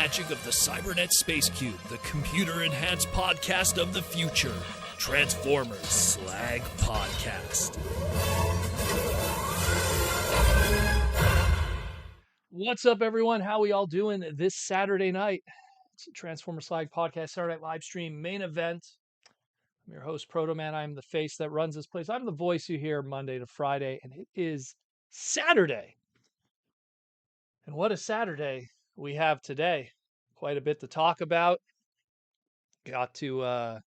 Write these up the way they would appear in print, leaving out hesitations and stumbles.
magic of the Cybernet Space Cube, the computer-enhanced podcast of the future. Transformers Slag Podcast. What's up, everyone? How we all doing this Saturday night? It's a Transformers Slag Podcast Saturday Night live stream main event. I'm your host, Proto Man. I'm the face that runs this place. I'm the voice you hear Monday to Friday, and it is Saturday. And what a Saturday we have today. Quite a bit to talk about. Got to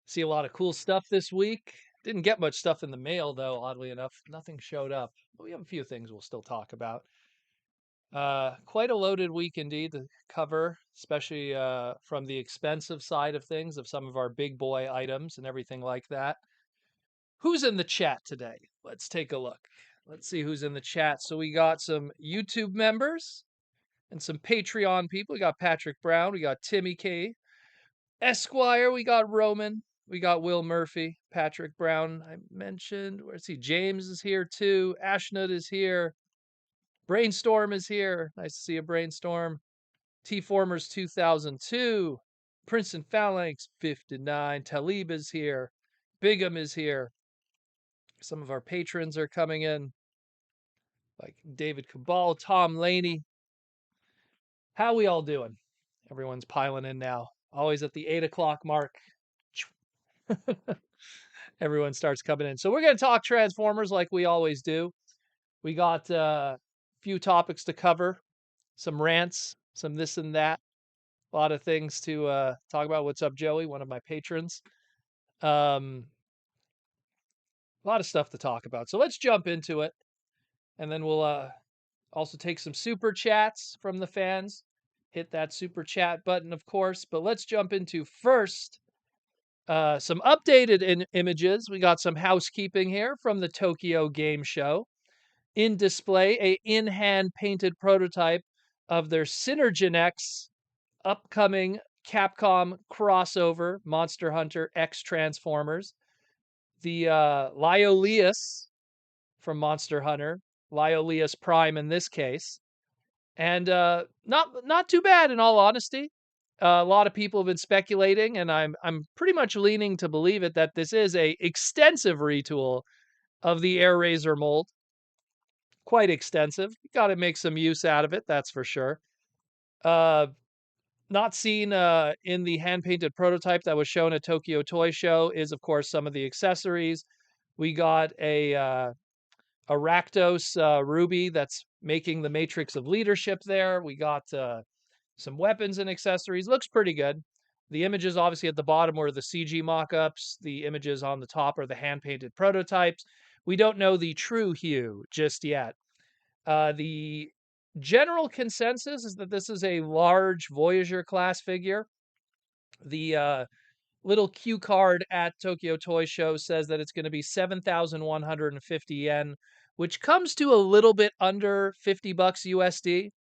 see a lot of cool stuff this week. Didn't get much stuff in the mail, though, oddly enough. Nothing showed up. But we have a few things we'll still talk about. Quite a loaded week indeed to cover, especially from the expensive side of things, of some of our big boy items and everything like that. Who's in the chat today? Let's take a look. Let's see who's in the chat. So we got some YouTube members and some Patreon people. We got Patrick Brown. We got Timmy K. Esquire. We got Roman. We got Will Murphy. Patrick Brown, I mentioned. Where's he? James is here too. Ashnut is here. Brainstorm is here. Nice to see you, Brainstorm. T-Formers 2002. Princeton Phalanx 59. Talib is here. Bigham is here. Some of our patrons are coming in, like David Cabal, Tom Laney. How we all doing? Everyone's piling in now. Always at the 8 o'clock mark. Everyone starts coming in. So we're going to talk Transformers like we always do. We got a few topics to cover, some rants, some this and that. A lot of things to talk about. What's up, Joey? One of my patrons. A lot of stuff to talk about. So let's jump into it. And then we'll also take some super chats from the fans. Hit that super chat button, of course. But let's jump into first some updated images. We got some housekeeping here from the Tokyo Game Show. In display, a in-hand painted prototype of their Synergenex upcoming Capcom crossover Monster Hunter X Transformers. The Lyoleus from Monster Hunter, Lyoleus Prime in this case. And not too bad, in all honesty. A lot of people have been speculating, and I'm pretty much leaning to believe it, that this is a extensive retool of the Air Razor mold. Quite extensive. You got to make some use out of it, that's for sure. Not seen in the hand-painted prototype that was shown at Tokyo Toy Show is, of course, some of the accessories. We got a Rakdos Ruby that's making the Matrix of Leadership there. We got some weapons and accessories. Looks pretty good. The images, obviously, at the bottom were the CG mock-ups. The images on the top are the hand-painted prototypes. We don't know the true hue just yet. The general consensus is that this is a large Voyager class figure. The little cue card at Tokyo Toy Show says that it's going to be 7,150 yen, which comes to a little bit under $50 USD.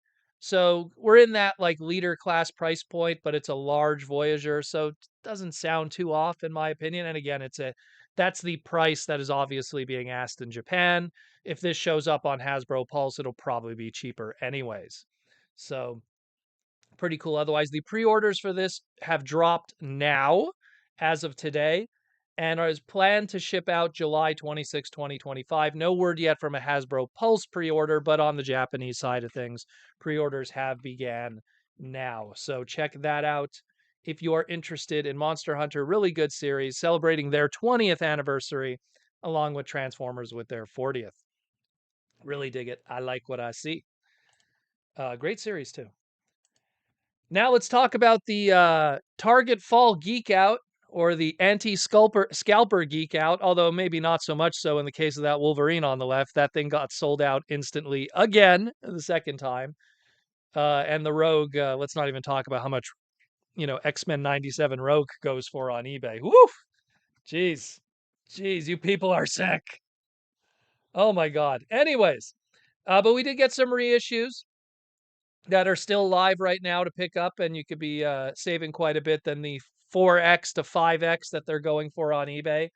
So we're in that like leader class price point, but it's a large Voyager, so it doesn't sound too off in my opinion. And again, that's the price that is obviously being asked in Japan. If this shows up on Hasbro Pulse, it'll probably be cheaper anyways. So pretty cool. Otherwise, the pre-orders for this have dropped now as of today and is planned to ship out July 26, 2025. No word yet from a Hasbro Pulse pre-order, but on the Japanese side of things, pre-orders have began now. So check that out if you are interested in Monster Hunter. Really good series, celebrating their 20th anniversary, along with Transformers with their 40th. Really dig it. I like what I see. Great series, too. Now let's talk about the Target Fall Geek Out, or the anti-scalper geek out, although maybe not so much so in the case of that Wolverine on the left. That thing got sold out instantly again, the second time. And the Rogue, let's not even talk about how much, X-Men 97 Rogue goes for on eBay. Woof! Jeez, you people are sick. Oh my God. Anyways, but we did get some reissues that are still live right now to pick up, and you could be saving quite a bit than the 4X to 5X that they're going for on eBay.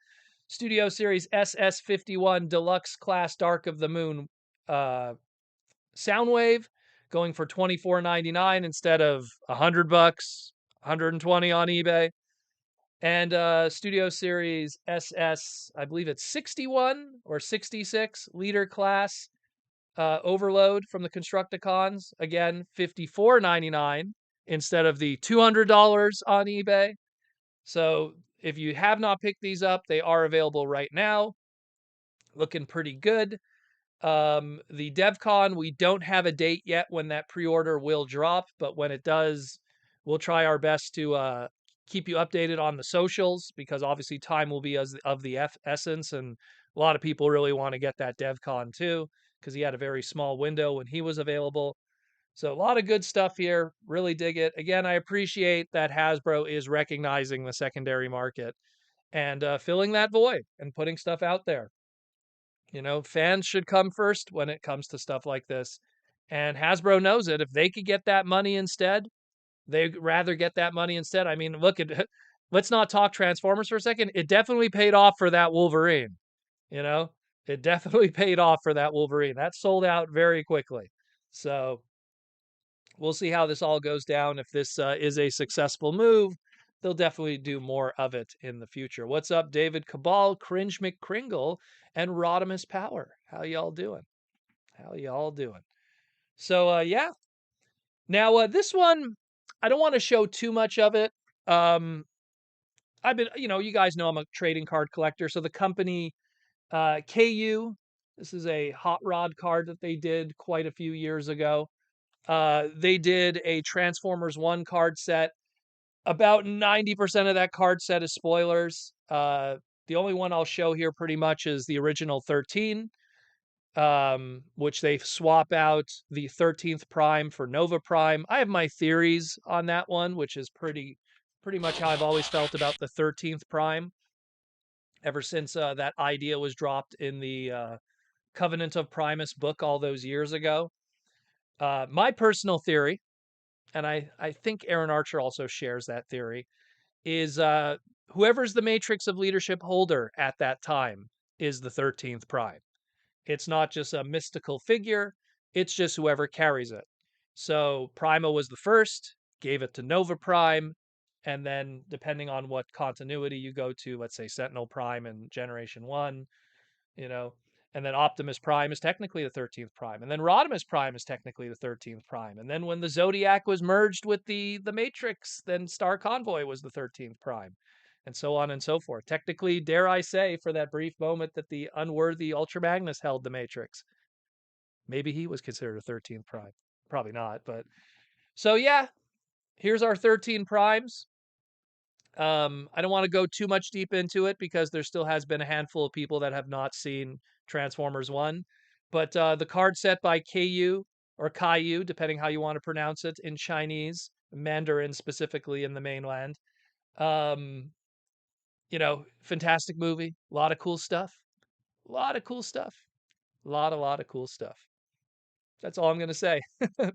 Studio Series SS51 Deluxe Class Dark of the Moon Soundwave going for $24.99 instead of $100, 120 on eBay. And Studio Series SS, I believe it's 61 or 66 liter class overload from the Constructicons. Again, $54.99 instead of the $200 on eBay. So if you have not picked these up, they are available right now. Looking pretty good. The DevCon, we don't have a date yet when that pre-order will drop, but when it does, we'll try our best to keep you updated on the socials, because obviously time will be of the essence, and a lot of people really want to get that DevCon too, because he had a very small window when he was available. So a lot of good stuff here. Really dig it. Again, I appreciate that Hasbro is recognizing the secondary market and filling that void and putting stuff out there. You know, fans should come first when it comes to stuff like this. And Hasbro knows it. If they could get that money instead, they'd rather get that money instead. I mean, look at let's not talk Transformers for a second. It definitely paid off for that Wolverine. You know, it definitely paid off for that Wolverine. That sold out very quickly. So we'll see how this all goes down. If this is a successful move, they'll definitely do more of it in the future. What's up, David Cabal, Cringe McCringle, and Rodimus Power? How y'all doing? How y'all doing? So, yeah. Now, this one, I don't want to show too much of it. I've been, you guys know I'm a trading card collector. So the company KU, this is a hot rod card that they did quite a few years ago. They did a Transformers 1 card set. About 90% of that card set is spoilers. The only one I'll show here pretty much is the original 13, which they swap out the 13th Prime for Nova Prime. I have my theories on that one, which is pretty much how I've always felt about the 13th Prime ever since that idea was dropped in the Covenant of Primus book all those years ago. My personal theory, and I think Aaron Archer also shares that theory, is whoever's the Matrix of Leadership holder at that time is the 13th Prime. It's not just a mystical figure, it's just whoever carries it. So Prima was the first, gave it to Nova Prime, and then depending on what continuity you go to, let's say Sentinel Prime and Generation 1, you know, and then Optimus Prime is technically the 13th Prime, and then Rodimus Prime is technically the 13th Prime, and then when the Zodiac was merged with the Matrix, then Star Convoy was the 13th Prime, and so on and so forth. Technically, dare I say, for that brief moment that the unworthy Ultra Magnus held the Matrix, maybe he was considered a 13th Prime. Probably not, but so yeah, here's our 13 Primes. I don't want to go too much deep into it because there still has been a handful of people that have not seen Transformers 1. But the card set by KU or Caillou, depending how you want to pronounce it in Chinese, Mandarin specifically in the mainland. Um, fantastic movie. A lot of cool stuff. A lot of cool stuff. A lot of cool stuff. That's all I'm going to say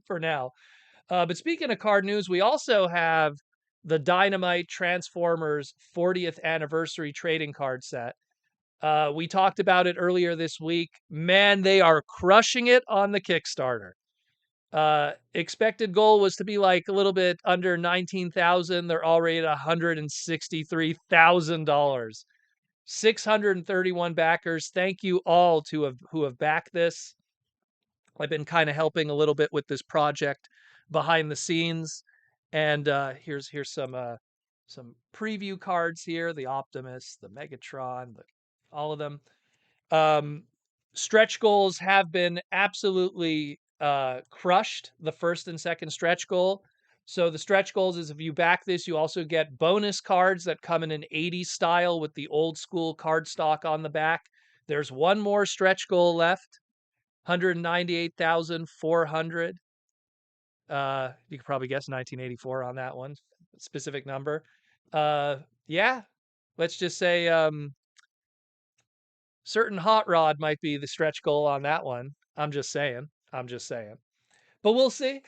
for now. But speaking of card news, we also have the Dynamite Transformers 40th anniversary trading card set. We talked about it earlier this week. Man, they are crushing it on the Kickstarter. Expected goal was to be like a little bit under 19,000. They're already at $163,000. 631 backers. Thank you all who have backed this. I've been kind of helping a little bit with this project behind the scenes, and here's some preview cards here: the Optimus, the Megatron, all of them. Stretch goals have been absolutely crushed. The first and second stretch goal. So the stretch goals is if you back this, you also get bonus cards that come in an 80s style with the old school card stock on the back. There's one more stretch goal left. 198,400. You could probably guess 1984 on that one, specific number. Yeah, let's just say certain hot rod might be the stretch goal on that one. I'm just saying. But we'll see.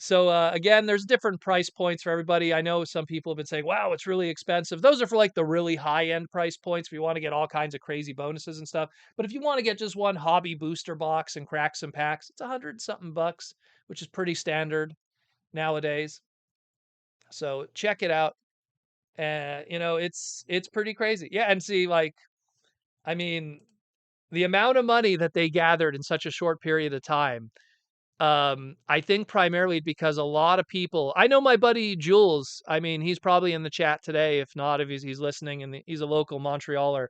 So again, there's different price points for everybody. I know some people have been saying, "Wow, it's really expensive." Those are for like the really high end price points if you want to get all kinds of crazy bonuses and stuff. But if you want to get just one hobby booster box and crack some packs, it's 100 something bucks, which is pretty standard nowadays. So check it out. It's pretty crazy. Yeah, and see, like, I mean, the amount of money that they gathered in such a short period of time. I think primarily because a lot of people, I know my buddy Jules, I mean, he's probably in the chat today. If not, if he's listening, and he's a local Montrealer.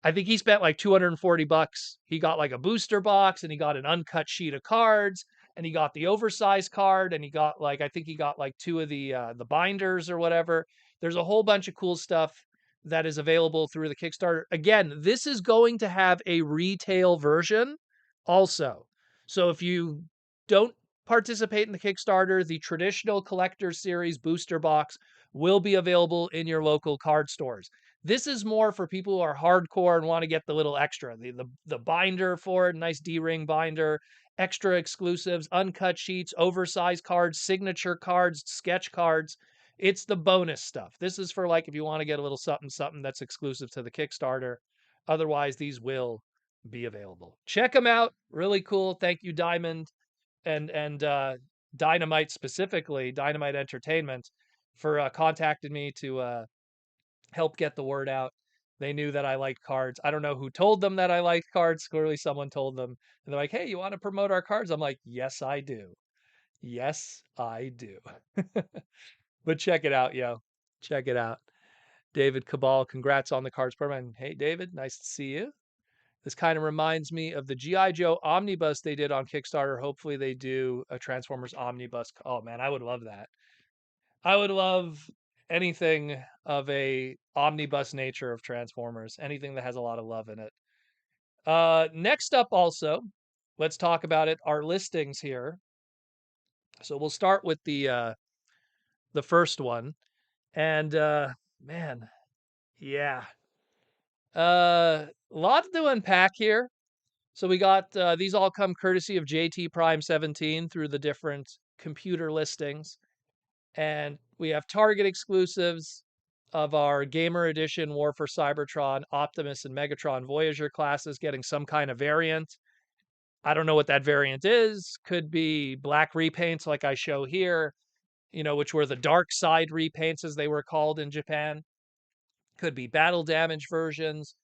I think he spent like 240 bucks. He got like a booster box and he got an uncut sheet of cards and he got the oversized card and he got like, I think he got like two of the binders or whatever. There's a whole bunch of cool stuff that is available through the Kickstarter. Again, this is going to have a retail version also. So if you don't participate in the Kickstarter, the traditional collector series booster box will be available in your local card stores. This is more for people who are hardcore and want to get the little extra, the binder for it, nice D-ring binder, extra exclusives, uncut sheets, oversized cards, signature cards, sketch cards. It's the bonus stuff. This is for like if you want to get a little something something that's exclusive to the Kickstarter. Otherwise, these will be available. Check them out. Really cool. Thank you, Diamond and Dynamite specifically, Dynamite Entertainment, for contacting me to help get the word out. They knew that I liked cards. I don't know who told them that I liked cards. Clearly, someone told them, and they're like, "Hey, you want to promote our cards?" I'm like, "Yes, I do. Yes, I do." But check it out, yo. Check it out. David Cabal, congrats on the cards program. Hey, David, nice to see you. This kind of reminds me of the G.I. Joe omnibus they did on Kickstarter. Hopefully they do a Transformers omnibus. Oh man, I would love that. I would love anything of a omnibus nature of Transformers. Anything that has a lot of love in it. Next up also, let's talk about it. Our listings here. So we'll start with the first one. And man, yeah. Lot to unpack here. So we got these all come courtesy of JT Prime 17 through the different computer listings. And we have Target exclusives of our Gamer Edition War for Cybertron, Optimus, and Megatron Voyager classes getting some kind of variant. I don't know what that variant is. Could be black repaints like I show here, which were the dark side repaints as they were called in Japan. Could be battle damage versions,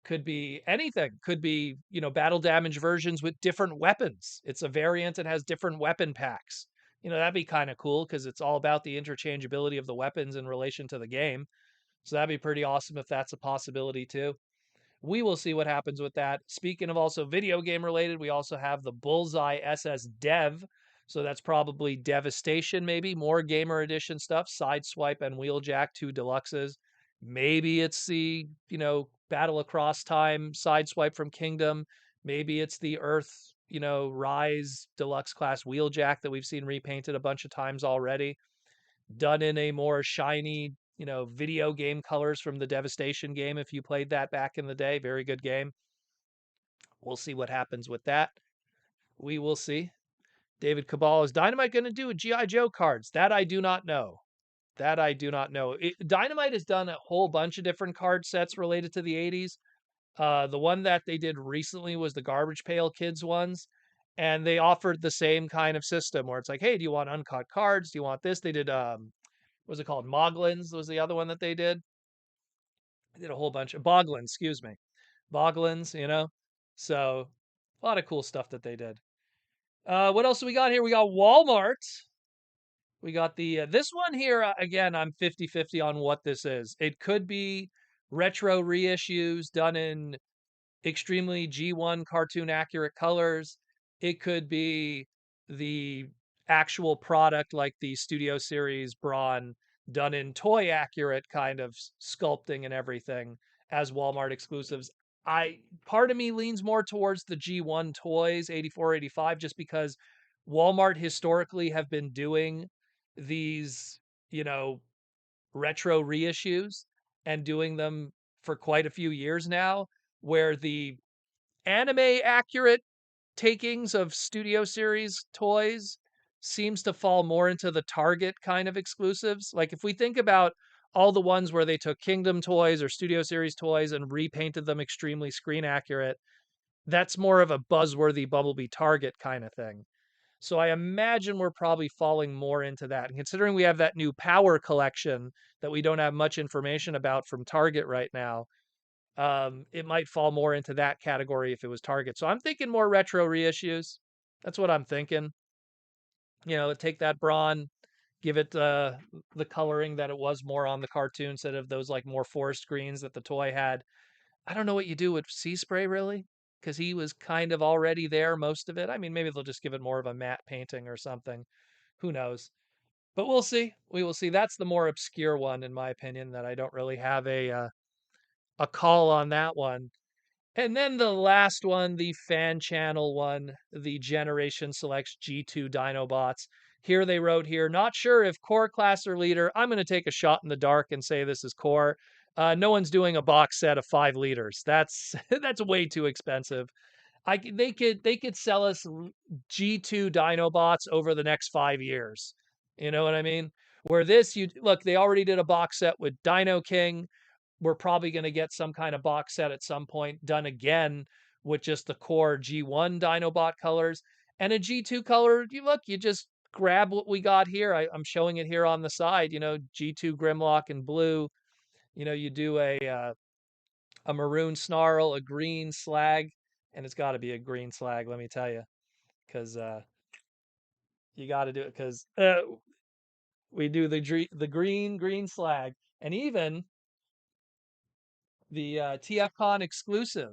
could be anything, could be, battle damage versions with different weapons. It's a variant and has different weapon packs. That'd be kind of cool because it's all about the interchangeability of the weapons in relation to the game. So that'd be pretty awesome if that's a possibility too. We will see what happens with that. Speaking of also video game related, we also have the Bullseye SS Dev. So that's probably Devastation, maybe more Gamer Edition stuff. Sideswipe and Wheeljack, two deluxes. Maybe it's the, Battle Across Time Sideswipe from Kingdom. Maybe it's the Earth, Rise Deluxe Class Wheeljack that we've seen repainted a bunch of times already. Done in a more shiny, video game colors from the Devastation game. If you played that back in the day, very good game. We'll see what happens with that. We will see. David Cabal, is Dynamite going to do G.I. Joe cards? That I do not know. That I do not know. Dynamite has done a whole bunch of different card sets related to the 80s. The one that they did recently was the Garbage Pail Kids ones. And they offered the same kind of system where it's like, hey, do you want uncut cards? Do you want this? They did, what was it called? Moglins was the other one that they did. They did a whole bunch of Boglins, excuse me. Boglins, So a lot of cool stuff that they did. What else do we got here? We got Walmart. We got the this one here again. I'm 50-50 on what this is. It could be retro reissues done in extremely G1 cartoon accurate colors. It could be the actual product like the Studio Series Brawn done in toy accurate kind of sculpting and everything as Walmart exclusives. Part of me leans more towards the G1 toys 84 85 just because Walmart historically have been doing these, retro reissues and doing them for quite a few years now, where the anime accurate takings of Studio Series toys seems to fall more into the Target kind of exclusives. Like if we think about all the ones where they took Kingdom toys or Studio Series toys and repainted them extremely screen accurate, that's more of a buzzworthy Bumblebee Target kind of thing. So I imagine we're probably falling more into that. And considering we have that new Power collection that we don't have much information about from Target right now, it might fall more into that category if it was Target. So I'm thinking more retro reissues. That's what I'm thinking. Take that Brawn, give it the coloring that it was more on the cartoon instead of those like more forest greens that the toy had. I don't know what you do with Sea Spray really, because he was kind of already there most of it. I mean, maybe they'll just give it more of a matte painting or something. Who knows? But we'll see. We will see. That's the more obscure one, in my opinion. That I don't really have a call on that one. And then the last one, the fan channel one, the Generation Selects G2 Dinobots. Here they wrote here, not sure if core class or leader. I'm going to take a shot in the dark and say this is core. No one's doing a box set of 5 liters. That's that's way too expensive. They could sell us G2 Dinobots over the next 5 years. You know what I mean? Where this, you look, they already did a box set with Dino King. We're probably going to get some kind of box set at some point done again with just the core G1 Dinobot colors and a G2 color. You just grab what we got here. I'm showing it here on the side, G2 Grimlock in blue. You do a maroon Snarl, a green Slag, and it's got to be a green Slag, let me tell you, because you got to do it because we do the green Slag, and even the TFCon exclusive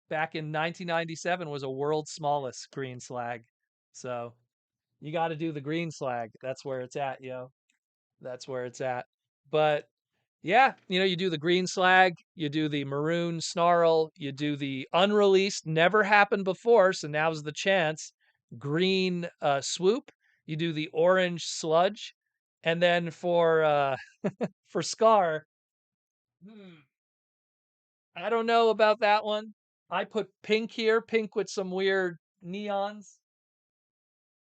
back in 1997 was a world's smallest green Slag. So you got to do the green Slag. That's where it's at, yo. That's where it's at. But yeah, you do the green Slag, you do the maroon Snarl, you do the unreleased, never happened before, so now's the chance. Green Swoop, you do the orange Sludge, and then for for Scar, hmm, I don't know about that one. I put pink here, pink with some weird neons.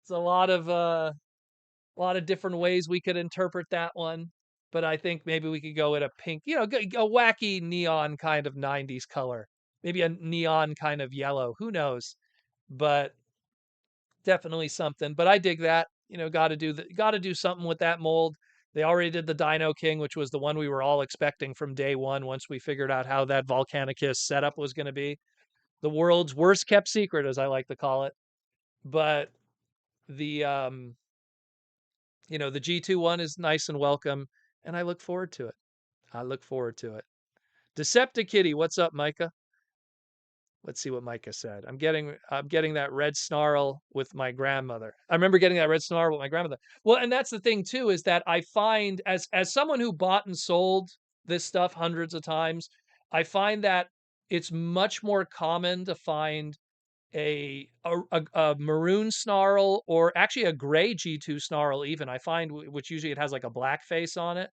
It's a lot of different ways we could interpret that one, but I think maybe we could go with a pink, a wacky neon kind of 90s color. Maybe a neon kind of yellow, who knows? But definitely something. But I dig that. Got to do something with that mold. They already did the Dino King, which was the one we were all expecting from day one once we figured out how that Volcanicus setup was going to be. The world's worst kept secret, as I like to call it. But the the G2 one is nice and welcome, and I look forward to it. I look forward to it. Decepticitty, what's up, Micah? Let's see what Micah said. I'm getting that red snarl with my grandmother. I remember getting that red snarl with my grandmother. Well, and that's the thing too, is that I find as someone who bought and sold this stuff hundreds of times, I find that it's much more common to find a maroon snarl or actually a gray G2 snarl even. I find which usually it has like a black face on it.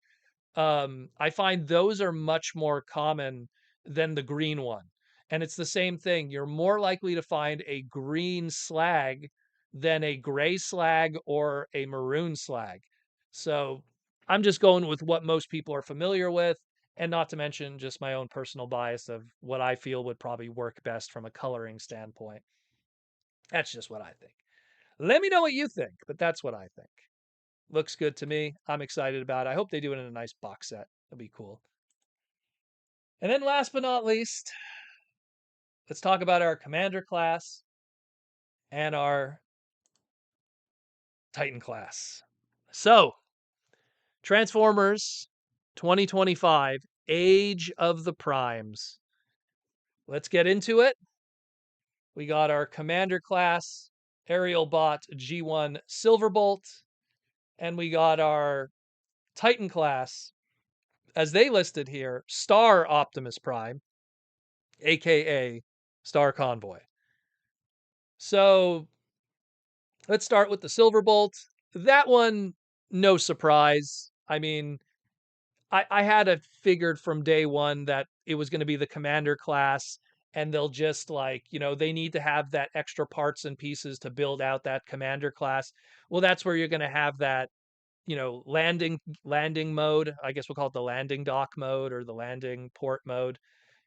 I find those are much more common than the green one. And it's the same thing. You're more likely to find a green Slag than a gray Slag or a maroon Slag. So I'm just going with what most people are familiar with, and not to mention just my own personal bias of what I feel would probably work best from a coloring standpoint. That's just what I think. Let me know what you think, but that's what I think. Looks good to me. I'm excited about it. I hope they do it in a nice box set. That'd be cool. And then last but not least, let's talk about our Commander class and our Titan class. So, Transformers 2025, Age of the Primes. Let's get into it. We got our Commander class, Aerial Bot G1 Silverbolt, and we got our Titan class, as they listed here, Star Optimus Prime, aka Star Convoy. So let's start with the Silverbolt. That one, no surprise. I mean, I had it figured from day one that it was going to be the commander class, and they'll just like, they need to have that extra parts and pieces to build out that commander class. Well, that's where you're going to have that, landing mode. I guess we'll call it the landing dock mode or the landing port mode.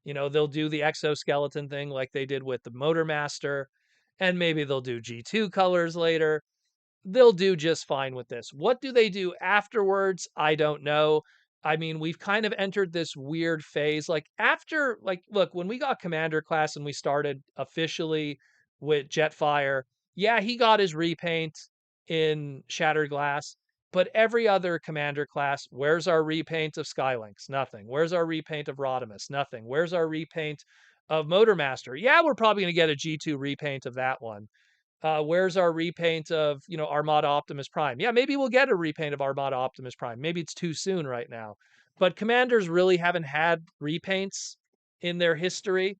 They'll do the exoskeleton thing like they did with the Motormaster, and maybe they'll do G2 colors later. They'll do just fine with this. What do they do afterwards? I don't know. I mean, we've kind of entered this weird phase. Like after, like, look, when we got Commander class and we started officially with Jetfire, yeah, he got his repaint in Shattered Glass, but every other Commander class, where's our repaint of Skylynx? Nothing. Where's our repaint of Rodimus? Nothing. Where's our repaint of Motormaster? Yeah, we're probably going to get a G2 repaint of that one. Where's our repaint of, Armada Optimus Prime? Yeah, maybe we'll get a repaint of Armada Optimus Prime. Maybe it's too soon right now. But Commanders really haven't had repaints in their history.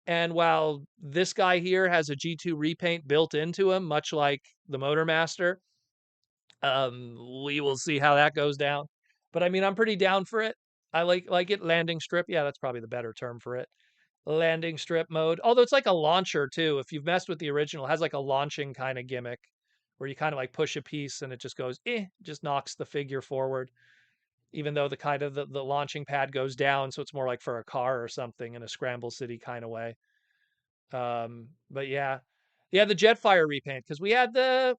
And while this guy here has a G2 repaint built into him, much like the Motormaster, we will see how that goes down. But I mean, I'm pretty down for it. I like it. Landing strip. Yeah, that's probably the better term for it. Landing strip mode. Although it's like a launcher too. If you've messed with the original, it has like a launching kind of gimmick where you kind of like push a piece and it just goes, just knocks the figure forward. Even though the kind of the launching pad goes down, so it's more like for a car or something in a Scramble City kind of way. But yeah, the Jetfire repaint because we had the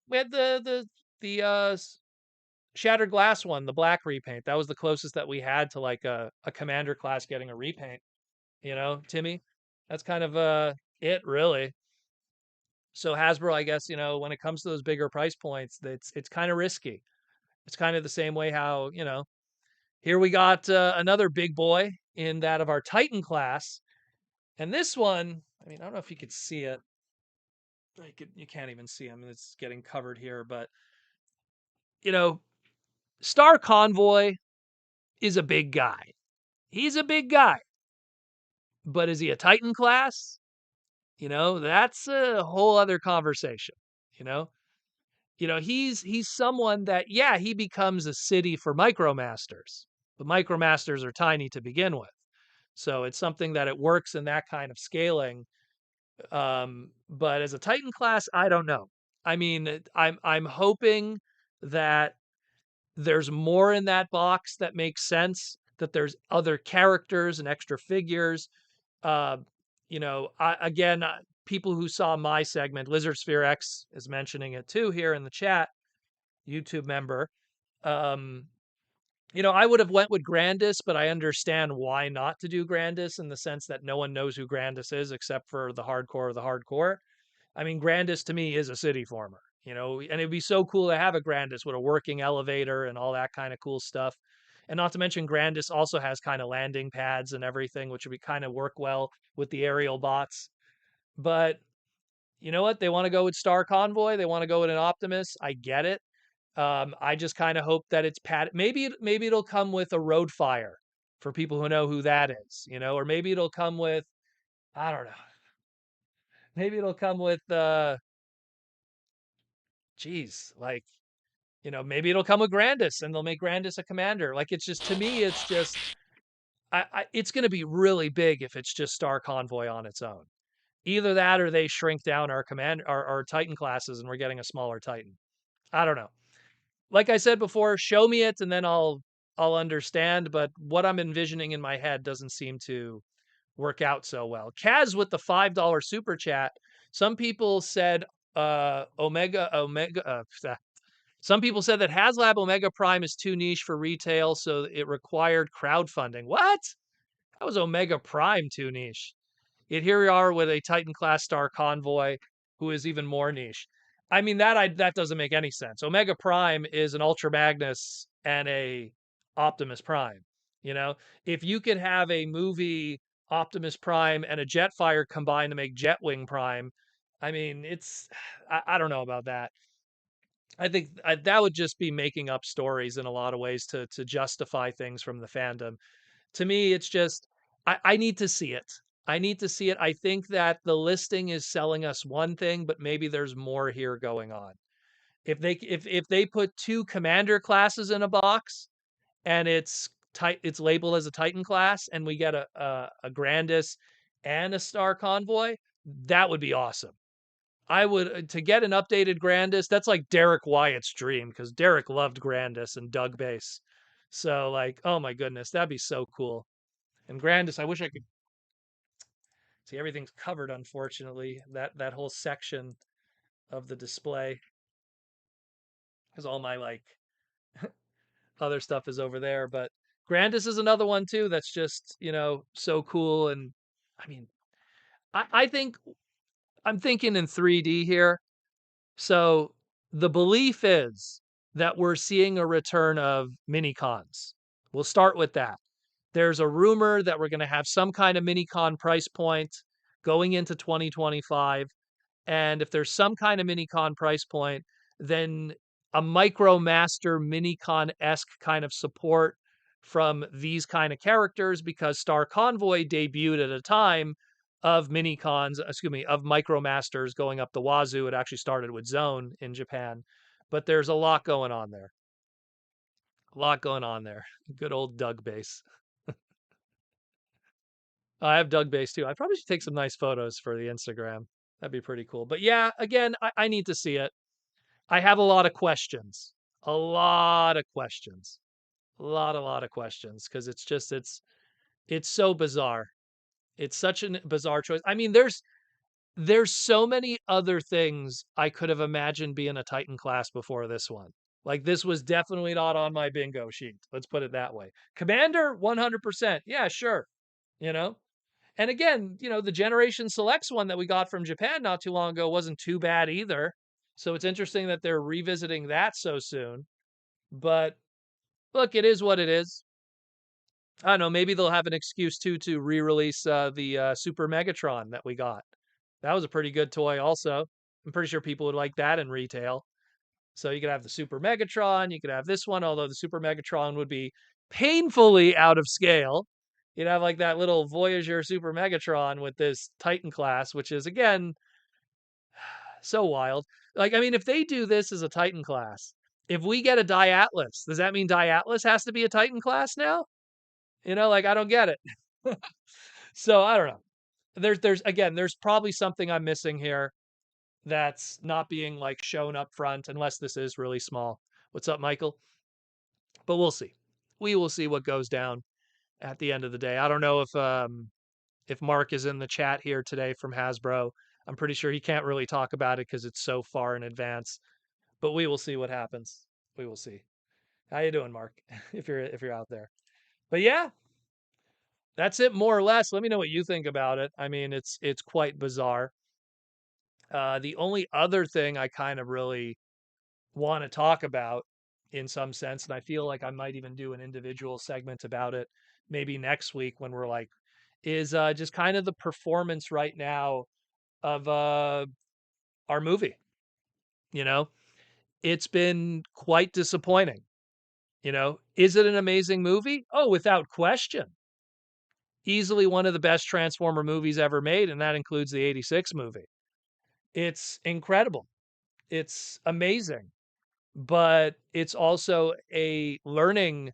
Shattered Glass one, the black repaint. That was the closest that we had to like a commander class getting a repaint. Timmy, that's kind of it really. So Hasbro, I guess, when it comes to those bigger price points, it's kind of risky. It's kind of the same way how, here we got another big boy in that of our Titan class. And this one, I mean, I don't know if you could see it. You can't even see him. It's getting covered here, but you know, Star Convoy is a big guy. He's a big guy. But is he a Titan class? That's a whole other conversation, you know? He's someone that, yeah, he becomes a city for Micromasters, but Micromasters are tiny to begin with. So it's something that it works in that kind of scaling. But as a Titan class, I don't know. I mean, I'm hoping that there's more in that box that makes sense, that there's other characters and extra figures. Uh, again, people who saw my segment, Lizard Sphere X is mentioning it too here in the chat, YouTube member. Um, I would have went with Grandis, but I understand why not to do Grandis in the sense that no one knows who Grandis is except for the hardcore of the hardcore. I mean, Grandis to me is a city former, and it'd be so cool to have a Grandis with a working elevator and all that kind of cool stuff. And not to mention, Grandis also has kind of landing pads and everything, which would be kind of work well with the aerial bots. But you know what? They want to go with Star Convoy. They want to go with an Optimus. I get it. I just kind of hope that it's pad. Maybe it'll come with a Road Fire for people who know who that is, or maybe it'll come with, I don't know. Maybe it'll come with geez, like, maybe it'll come with Grandis and they'll make Grandis a commander. Like it's just, to me, it's just it's going to be really big if it's just Star Convoy on its own. Either that or they shrink down our Titan classes and we're getting a smaller Titan. I don't know. Like I said before, show me it and then I'll understand, but what I'm envisioning in my head doesn't seem to work out so well. Kaz with the $5 super chat. Some people said some people said that HasLab Omega Prime is too niche for retail, so it required crowdfunding. What? How was Omega Prime too niche? Yet here we are with a Titan class Star Convoy who is even more niche. I mean, that doesn't make any sense. Omega Prime is an Ultra Magnus and a Optimus Prime. If you could have a movie Optimus Prime and a Jetfire combined to make Jetwing Prime, I mean, I don't know about that. I think that would just be making up stories in a lot of ways to justify things from the fandom. To me, it's just I need to see it. I need to see it. I think that the listing is selling us one thing, but maybe there's more here going on. If they put two commander classes in a box and it's labeled as a Titan class, and we get a Grandis and a Star Convoy, that would be awesome. I would to get an updated Grandis. That's like Derek Wyatt's dream because Derek loved Grandis and Doug Bass. So like, oh my goodness, that'd be so cool. And Grandis, I wish I could see everything's covered. Unfortunately, that whole section of the display because all my like other stuff is over there. But Grandis is another one too. That's just so cool. And I mean, I think I'm thinking in 3D here. So the belief is that we're seeing a return of mini cons. We'll start with that. There's a rumor that we're going to have some kind of mini con price point going into 2025. And if there's some kind of mini con price point, then a Micromaster mini con esque kind of support from these kind of characters because Star Convoy debuted at a time of mini cons, excuse me, of Micromasters going up the wazoo. It actually started with Zone in Japan, but there's a lot going on there. A lot going on there. Good old Doug Bass. I have Doug Bass too. I probably should take some nice photos for the Instagram. That'd be pretty cool. But yeah, again, I need to see it. I have a lot of questions. A lot of questions. A lot of questions because it's so bizarre. It's such a bizarre choice. I mean, there's so many other things I could have imagined being a Titan class before this one. Like this was definitely not on my bingo sheet. Let's put it that way. Commander, 100%. Yeah, sure. You know, and again, the Generation Selects one that we got from Japan not too long ago wasn't too bad either. So it's interesting that they're revisiting that so soon. But look, it is what it is. I don't know. Maybe they'll have an excuse too to re-release the Super Megatron that we got. That was a pretty good toy, also. I'm pretty sure people would like that in retail. So you could have the Super Megatron, you could have this one, although the Super Megatron would be painfully out of scale. You'd have like that little Voyager Super Megatron with this Titan class, which is again so wild. Like, I mean, if they do this as a Titan class, if we get a Atlas, does that mean Atlas has to be a Titan class now? Like I don't get it. So I don't know. There's again, there's probably something I'm missing here that's not being like shown up front unless this is really small. What's up, Michael? But we'll see. We will see what goes down at the end of the day. I don't know if Mark is in the chat here today from Hasbro. I'm pretty sure he can't really talk about it because it's so far in advance. But we will see what happens. We will see. How you doing, Mark? If you're out there. But yeah, that's it more or less. Let me know what you think about it. I mean, it's quite bizarre. The only other thing I kind of really want to talk about in some sense, and I feel like I might even do an individual segment about it maybe next week when we're like, is just kind of the performance right now of our movie. You know, it's been quite disappointing. Is it an amazing movie? Oh, without question. Easily one of the best Transformer movies ever made, and that includes the 86 movie. It's incredible. It's amazing. But it's also a learning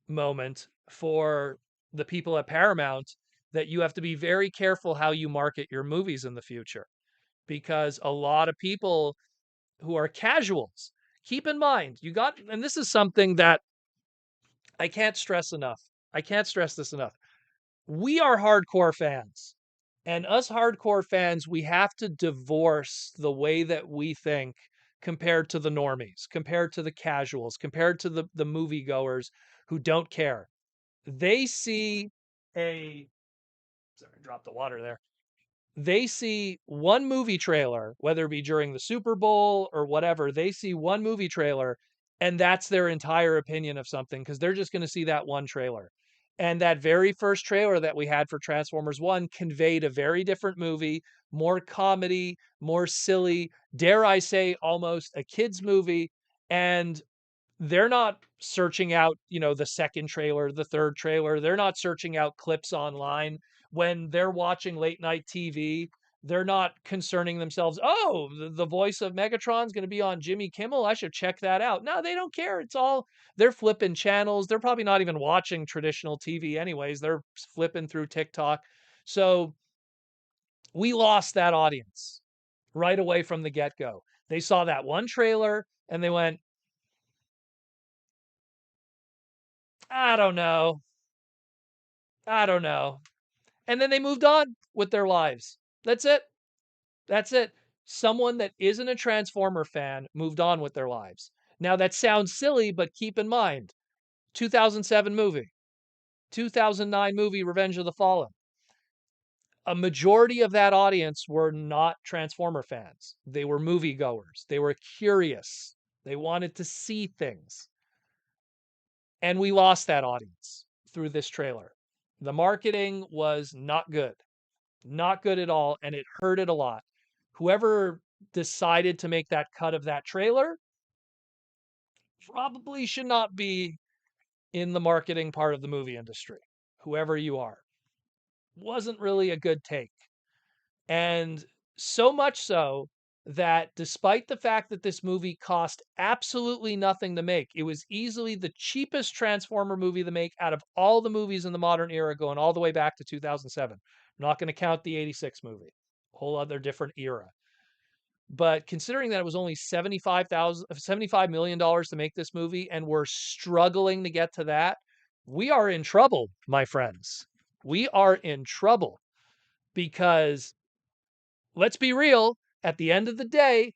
moment for the people at Paramount that you have to be very careful how you market your movies in the future because a lot of people who are casuals, keep in mind, and this is something that I can't stress enough. I can't stress this enough. We are hardcore fans. And us hardcore fans, we have to divorce the way that we think compared to the normies, compared to the casuals, compared to the moviegoers who don't care. They see a sorry, drop the water there. They see one movie trailer, whether it be during the Super Bowl or whatever, they see one movie trailer and that's their entire opinion of something because they're just going to see that one trailer. And that very first trailer that we had for Transformers 1 conveyed a very different movie, more comedy, more silly, dare I say, almost a kid's movie. And they're not searching out, the second trailer, the third trailer. They're not searching out clips online when they're watching late night TV. They're not concerning themselves. Oh, the voice of Megatron's going to be on Jimmy Kimmel. I should check that out. No, they don't care. It's all they're flipping channels. They're probably not even watching traditional TV anyways. They're flipping through TikTok. So We lost that audience right away from the get-go. They saw that one trailer and they went, I don't know. I don't know. And then they moved on with their lives. That's it. That's it. Someone that isn't a Transformer fan moved on with their lives. Now that sounds silly, but keep in mind, 2007 movie, 2009 movie, Revenge of the Fallen. A majority of that audience were not Transformer fans. They were moviegoers. They were curious. They wanted to see things. And we lost that audience through this trailer. The marketing was not good. Not good at all, and it hurt it a lot. Whoever decided to make that cut of that trailer probably should not be in the marketing part of the movie industry. Whoever you are. Wasn't really a good take. And so much so that despite the fact that this movie cost absolutely nothing to make, it was easily the cheapest Transformer movie to make out of all the movies in the modern era, going all the way back to 2007. I'm not going to count the 86 movie, whole other different era. But considering that it was only $75 million to make this movie, and we're struggling to get to that, we are in trouble, my friends. We are in trouble because let's be real, at the end of the day,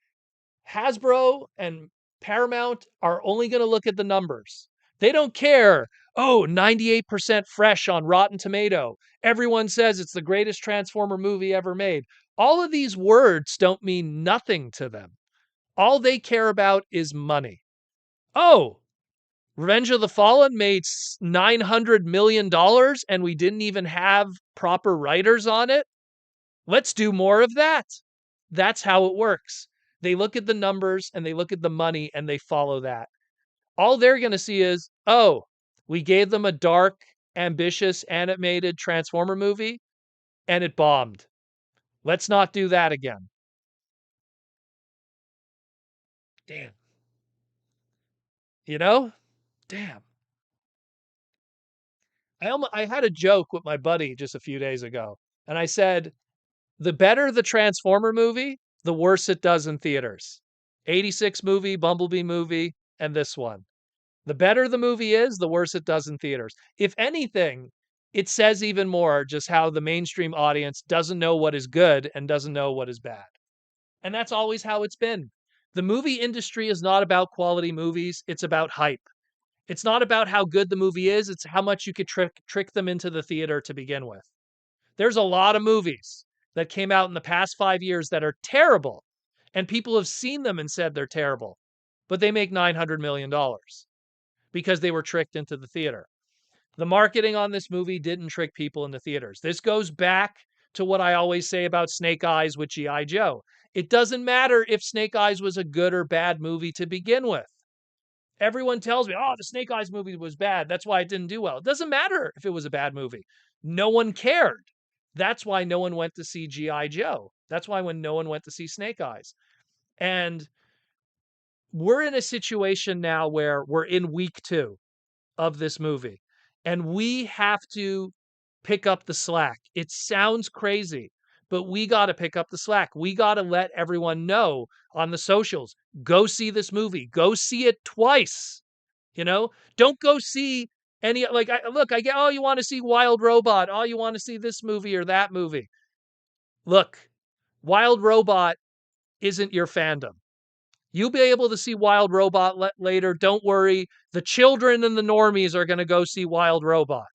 Hasbro and Paramount are only going to look at the numbers. They don't care. Oh, 98% fresh on Rotten Tomato. Everyone says it's the greatest Transformer movie ever made. All of these words don't mean nothing to them. All they care about is money. Oh, Revenge of the Fallen made $900 million and we didn't even have proper writers on it? Let's do more of that. That's how it works. They look at the numbers and they look at the money and they follow that. All they're going to see is, oh, we gave them a dark, ambitious, animated Transformer movie and it bombed. Let's not do that again. Damn. You know? Damn. I had a joke with my buddy just a few days ago, and I said, the better the Transformer movie, the worse it does in theaters. 86 movie, Bumblebee movie, and this one. The better the movie is, the worse it does in theaters. If anything, it says even more just how the mainstream audience doesn't know what is good and doesn't know what is bad. And that's always how it's been. The movie industry is not about quality movies, it's about hype. It's not about how good the movie is, it's how much you could trick them into the theater to begin with. There's a lot of movies that came out in the past 5 years that are terrible, and people have seen them and said they're terrible, but they make $900 million because they were tricked into the theater. The marketing on this movie didn't trick people into theaters. This goes back to what I always say about Snake Eyes with G.I. Joe. It doesn't matter if Snake Eyes was a good or bad movie to begin with. Everyone tells me, oh, the Snake Eyes movie was bad. That's why it didn't do well. It doesn't matter if it was a bad movie. No one cared. That's why no one went to see G.I. Joe. That's why when no one went to see Snake Eyes. And we're in a situation now where we're in week 2 of this movie, and we have to pick up the slack. It sounds crazy, but we got to pick up the slack. We got to let everyone know on the socials, go see this movie. Go see it twice. You know, don't go see any, like, I get, oh, you want to see Wild Robot. Oh, you want to see this movie or that movie. Look, Wild Robot isn't your fandom. You'll be able to see Wild Robot later. Don't worry. The children and the normies are going to go see Wild Robot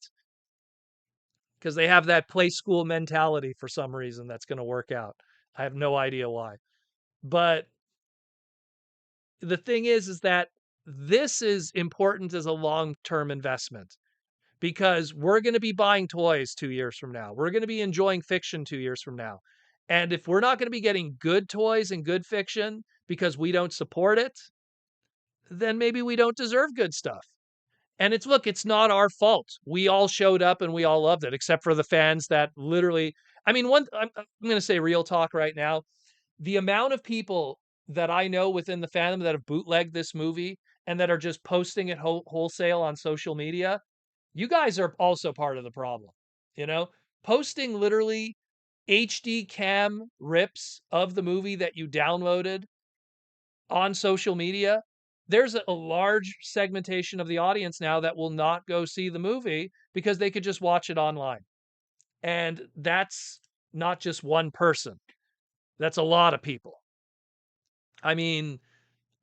because they have that play school mentality for some reason that's going to work out. I have no idea why. But the thing is that this is important as a long-term investment because we're going to be buying toys 2 years from now. We're going to be enjoying fiction 2 years from now. And if we're not going to be getting good toys and good fiction because we don't support it, then maybe we don't deserve good stuff. And it's not our fault. We all showed up and we all loved it, except for the fans that literally, I mean, I'm going to say real talk right now. The amount of people that I know within the fandom that have bootlegged this movie and that are just posting it wholesale on social media, you guys are also part of the problem. You know, posting literally HD cam rips of the movie that you downloaded on social media, there's a large segmentation of the audience now that will not go see the movie because they could just watch it online. And that's not just one person, that's a lot of people. I mean,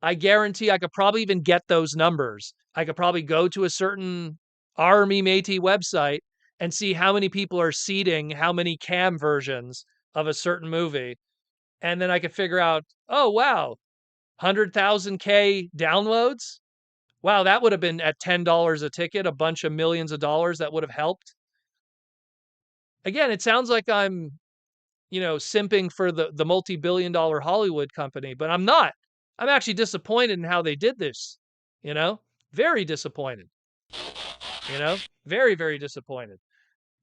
I guarantee I could probably even get those numbers. I could probably go to a certain Army Métis website and see how many people are seeding how many cam versions of a certain movie. And then I could figure out, oh, wow, 100,000 K downloads. Wow, that would have been at $10 a ticket, a bunch of millions of dollars that would have helped. Again, it sounds like I'm, simping for the multi-billion dollar Hollywood company, but I'm not. I'm actually disappointed in how they did this, you know? Very disappointed, Very, very disappointed.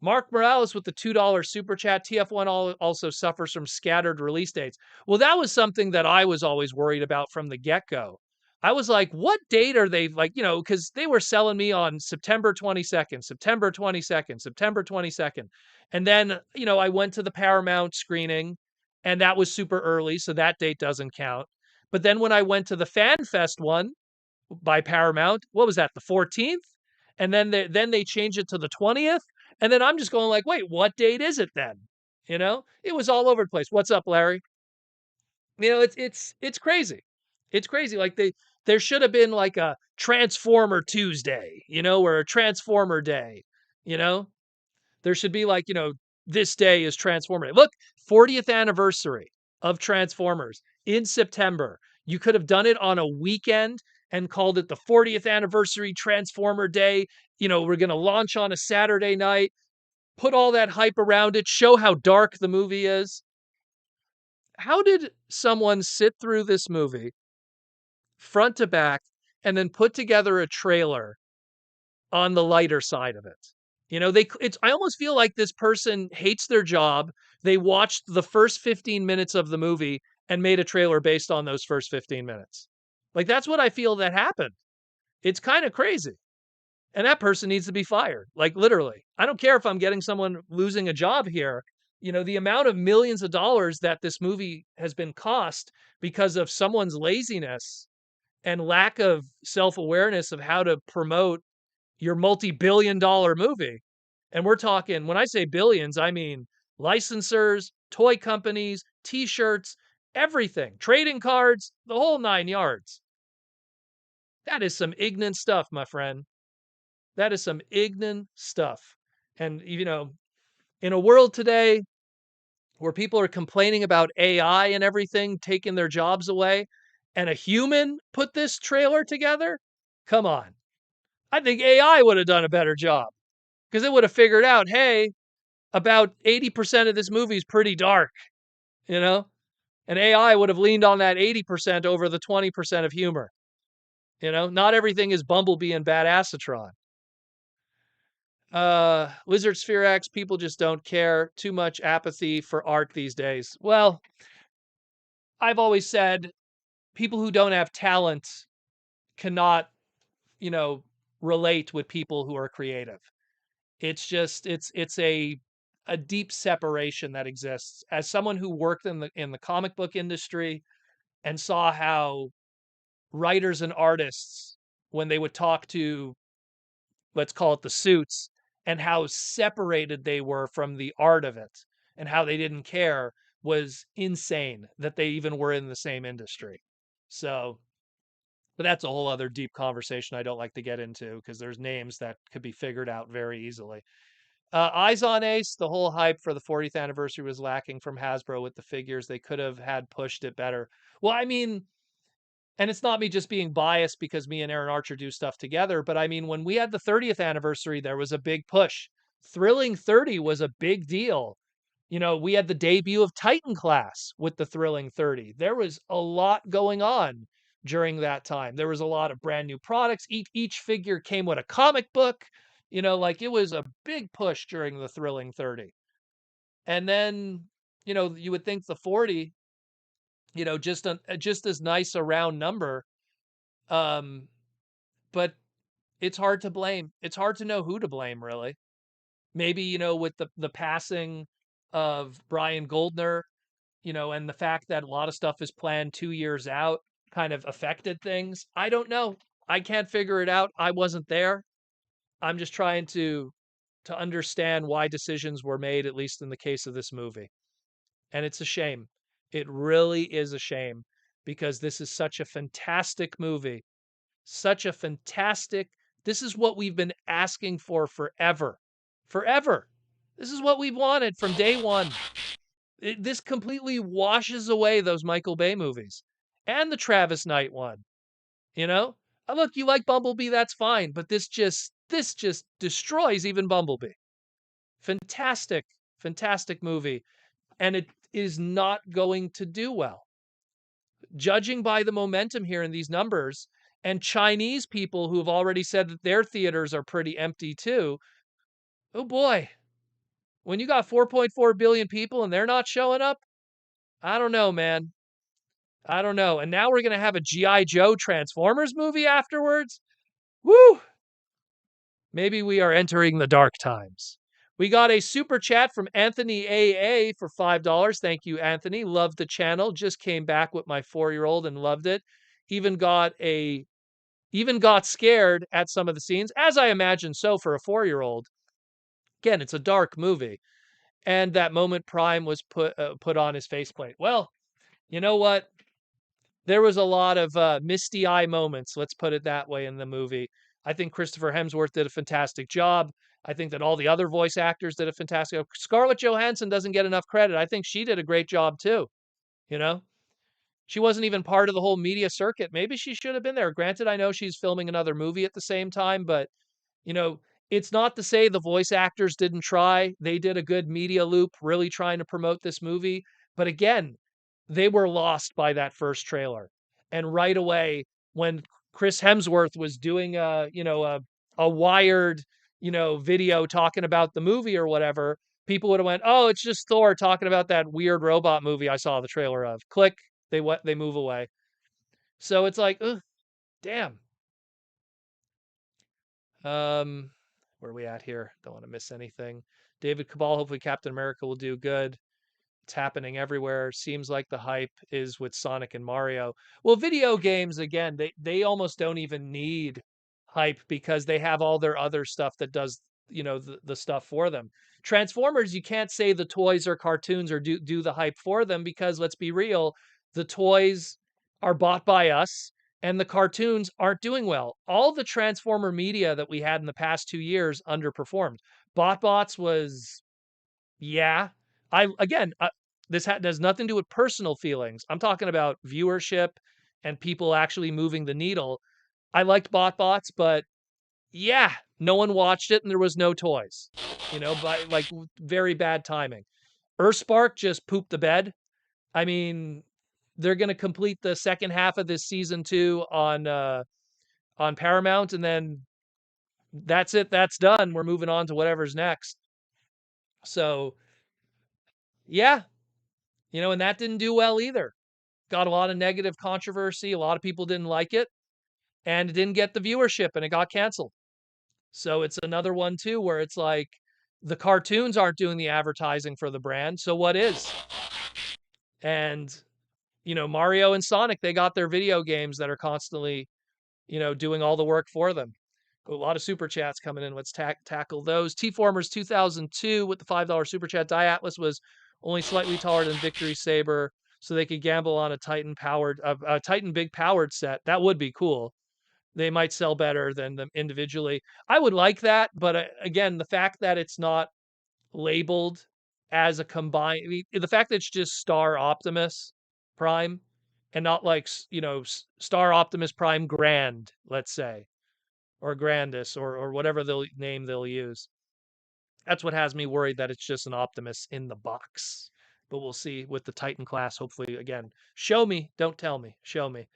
Mark Morales with the $2 super chat. TF1 also suffers from scattered release dates. Well, that was something that I was always worried about from the get go. I was like, what date are they like, because they were selling me on September 22nd, September 22nd, September 22nd. And then, I went to the Paramount screening and that was super early. So that date doesn't count. But then when I went to the Fan Fest one by Paramount, what was that, the 14th? And then they changed it to the 20th. And then I'm just going like, wait, what date is it then? It was all over the place. What's up, Larry? It's crazy. It's crazy. Like there should have been like a Transformer Tuesday, or a Transformer Day, you know? There should be like, this day is Transformer Day. Look, 40th anniversary of Transformers in September. You could have done it on a weekend and called it the 40th anniversary Transformer Day. We're going to launch on a Saturday night, put all that hype around it, show how dark the movie is. How did someone sit through this movie front to back and then put together a trailer on the lighter side of it? I almost feel like this person hates their job. They watched the first 15 minutes of the movie and made a trailer based on those first 15 minutes. Like that's what I feel that happened. It's kind of crazy. And that person needs to be fired. Like literally. I don't care if I'm getting someone losing a job here. The amount of millions of dollars that this movie has been cost because of someone's laziness and lack of self-awareness of how to promote your multi-billion dollar movie. And we're talking, when I say billions, I mean licensors, toy companies, t-shirts, everything, trading cards, the whole 9 yards. That is some ignorant stuff, my friend. That is some ignorant stuff. And, in a world today where people are complaining about AI and everything taking their jobs away, and a human put this trailer together, come on. I think AI would have done a better job because it would have figured out, hey, about 80% of this movie is pretty dark, you know? And AI would have leaned on that 80% over the 20% of humor. Not everything is Bumblebee and Badassatron. Lizard Sphere X, people just don't care. Too much apathy for art these days. Well, I've always said people who don't have talent cannot, you know, relate with people who are creative. It's just it's a deep separation that exists. As someone who worked in the comic book industry and saw how writers and artists, when they would talk to, let's call it the suits, and how separated they were from the art of it and how they didn't care, was insane that they even were in the same industry. So, but that's a whole other deep conversation I don't like to get into because there's names that could be figured out very easily. Eyes on Ace, the whole hype for the 40th anniversary was lacking from Hasbro with the figures. They could have had pushed it better. Well, I mean, and it's not me just being biased because me and Aaron Archer do stuff together, but I mean, when we had the 30th anniversary, there was a big push. Thrilling 30 was a big deal. We had the debut of Titan Class with the Thrilling 30. There was a lot going on during that time. There was a lot of brand new products. Each figure came with a comic book. Like it was a big push during the Thrilling 30. And then, you would think the 40, just as nice a round number. Um, but it's hard to blame. It's hard to know who to blame, really. Maybe, with the passing of Brian Goldner, and the fact that a lot of stuff is planned 2 years out kind of affected things. I don't know. I can't figure it out. I wasn't there. I'm just trying to understand why decisions were made, at least in the case of this movie. And it's a shame. It really is a shame because this is such a fantastic movie. Such a fantastic. This is what we've been asking for forever. Forever. This is what we've wanted from day one. This completely washes away those Michael Bay movies and the Travis Knight one. You know, look, you like Bumblebee, that's fine, but this just destroys even Bumblebee. Fantastic, fantastic movie, and it is not going to do well. Judging by the momentum here in these numbers, and Chinese people who have already said that their theaters are pretty empty too. Oh boy, when you got 4.4 billion people and they're not showing up, I don't know, man. I don't know. And now we're going to have a G.I. Joe Transformers movie afterwards. Woo! Maybe we are entering the dark times. We got a super chat from Anthony AA for $5. Thank you, Anthony. Loved the channel. Just came back with my 4-year-old and loved it. Even got scared at some of the scenes, as I imagine so for a 4-year-old. Again, it's a dark movie. And that moment Prime was put on his faceplate. Well, you know what? There was a lot of misty eye moments, let's put it that way, in the movie. I think Christopher Hemsworth did a fantastic job. I think that all the other voice actors did a fantastic job. Scarlett Johansson doesn't get enough credit. I think she did a great job too. You know, she wasn't even part of the whole media circuit. Maybe she should have been there. Granted, I know she's filming another movie at the same time, but you know, it's not to say the voice actors didn't try. They did a good media loop, really trying to promote this movie. But again, they were lost by that first trailer. And right away, when Chris Hemsworth was doing a wired, video talking about the movie or whatever, people would have went, "Oh, it's just Thor talking about that weird robot movie I saw the trailer of." Click, they move away. So it's like, ugh, damn. Um, where are we at here? Don't want to miss anything. David Cabal, hopefully Captain America will do good. It's happening everywhere. Seems like the hype is with Sonic and Mario. Well, video games, again, they almost don't even need hype because they have all their other stuff that does, the stuff for them. Transformers, you can't say the toys or cartoons or do the hype for them because let's be real, the toys are bought by us and the cartoons aren't doing well. All the Transformer media that we had in the past 2 years underperformed. BotBots was, yeah. This does nothing to do with personal feelings. I'm talking about viewership and people actually moving the needle. I liked BotBots, but yeah, no one watched it and there was no toys. But like very bad timing. Earthspark just pooped the bed. I mean, they're going to complete the second half of this season 2 on Paramount, and then that's it. That's done. We're moving on to whatever's next. So yeah, and that didn't do well either. Got a lot of negative controversy. A lot of people didn't like it, and it didn't get the viewership, and it got canceled. So it's another one too, where it's like the cartoons aren't doing the advertising for the brand. So what is? And Mario and Sonic, they got their video games that are constantly, doing all the work for them. A lot of super chats coming in. Let's tackle those. T-Formers 2002 with the $5 super chat. Atlas was only slightly taller than Victory Saber, so they could gamble on a Titan big powered set. That would be cool. They might sell better than them individually. I would like that, but again, the fact that it's not labeled as a combined, the fact that it's just Star Optimus Prime and not like Star Optimus Prime Grand, let's say, or Grandis or whatever name they'll use. That's what has me worried, that it's just an Optimus in the box. But we'll see with the Titan class. Hopefully, again, show me, don't tell me, show me.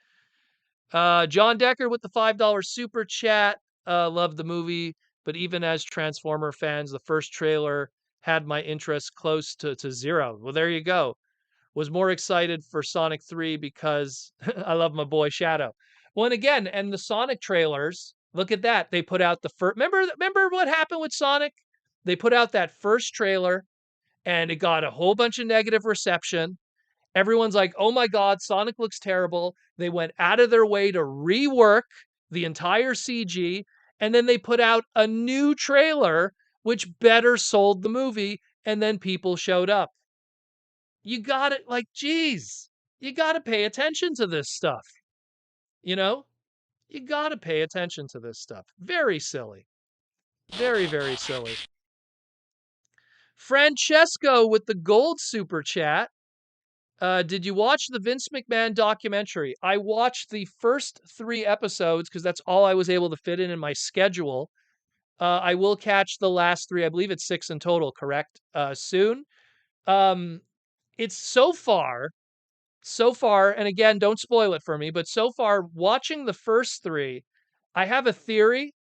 John Decker with the $5 super chat. Love the movie, but even as Transformer fans, the first trailer had my interest close to zero. Well, there you go. Was more excited for Sonic 3 because I love my boy Shadow. Well, and again, and the Sonic trailers, look at that. They put out the first. Remember what happened with Sonic? They put out that first trailer, and it got a whole bunch of negative reception. Everyone's like, oh my God, Sonic looks terrible. They went out of their way to rework the entire CG, and then they put out a new trailer, which better sold the movie, and then people showed up. You got it, like, geez, you got to pay attention to this stuff. You know, you got to pay attention to this stuff. Very silly. Very, very silly. Francesco with the gold super chat. Did you watch the Vince McMahon documentary? I watched the first 3 episodes because that's all I was able to fit in my schedule. I will catch the last 3. I believe it's 6 in total, correct? Soon. Um, it's so far, and again, don't spoil it for me, but so far, watching the first 3, I have a theory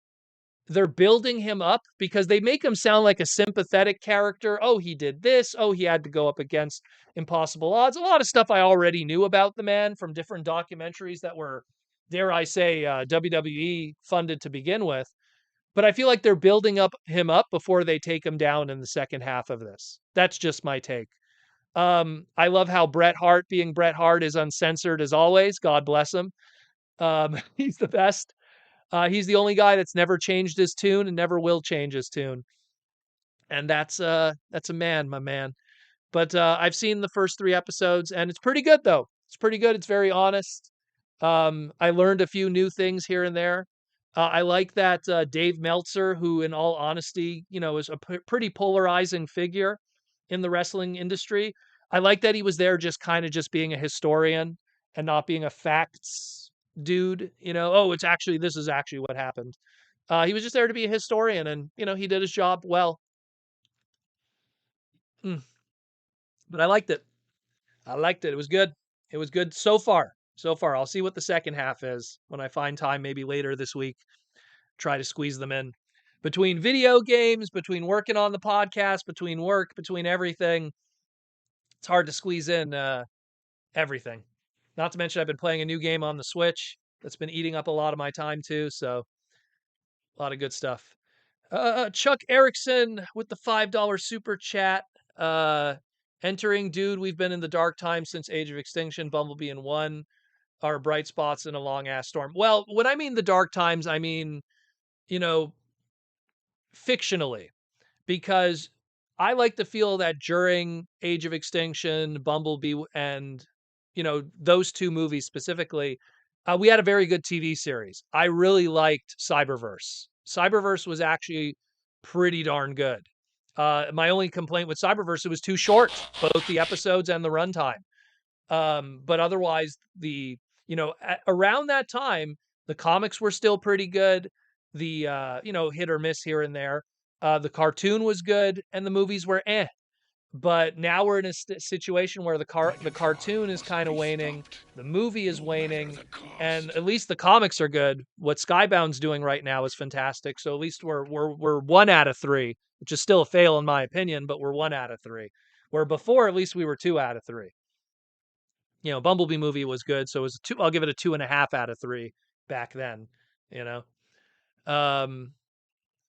they're building him up because they make him sound like a sympathetic character. Oh, he did this. Oh, he had to go up against impossible odds. A lot of stuff I already knew about the man from different documentaries that were, dare I say, WWE funded to begin with. But I feel like they're building up him up before they take him down in the second half of this. That's just my take. I love how Bret Hart, being Bret Hart, is uncensored as always. God bless him. He's the best. He's the only guy that's never changed his tune and never will change his tune. And that's a man, my man. But I've seen the first 3 episodes, and it's pretty good though. It's pretty good. It's very honest. I learned a few new things here and there. I like that Dave Meltzer, who, in all honesty, is a pretty polarizing figure in the wrestling industry. I like that he was there just kind of just being a historian and not being a facts dude. Oh, this is actually what happened. He was just there to be a historian, and he did his job well. Mm. But I liked it. I liked it. It was good. It was good so far. So far. I'll see what the second half is when I find time, maybe later this week. Try to squeeze them in. Between video games, between working on the podcast, between work, between everything, it's hard to squeeze in everything. Not to mention, I've been playing a new game on the Switch that's been eating up a lot of my time too. So, a lot of good stuff. Chuck Erickson with the $5 super chat. Entering, dude, we've been in the dark times since Age of Extinction, Bumblebee, and 1 are bright spots in a long ass storm. Well, when I mean the dark times, I mean, you know, fictionally, because I like to feel that during Age of Extinction, Bumblebee, and those 2 movies specifically, we had a very good TV series. I really liked Cyberverse. Cyberverse was actually pretty darn good. My only complaint with Cyberverse, it was too short, both the episodes and the runtime. But otherwise, around that time, the comics were still pretty good. The hit or miss here and there. The cartoon was good, and the movies were eh. But now we're in a situation where the cartoon is kind of waning, the movie is waning, and at least the comics are good. What Skybound's doing right now is fantastic. So at least we're 1 out of 3, which is still a fail in my opinion, but we're 1 out of 3. Where before, at least we were 2 out of 3. Bumblebee movie was good, so it was 2. I'll give it a 2.5 out of 3 back then. You know,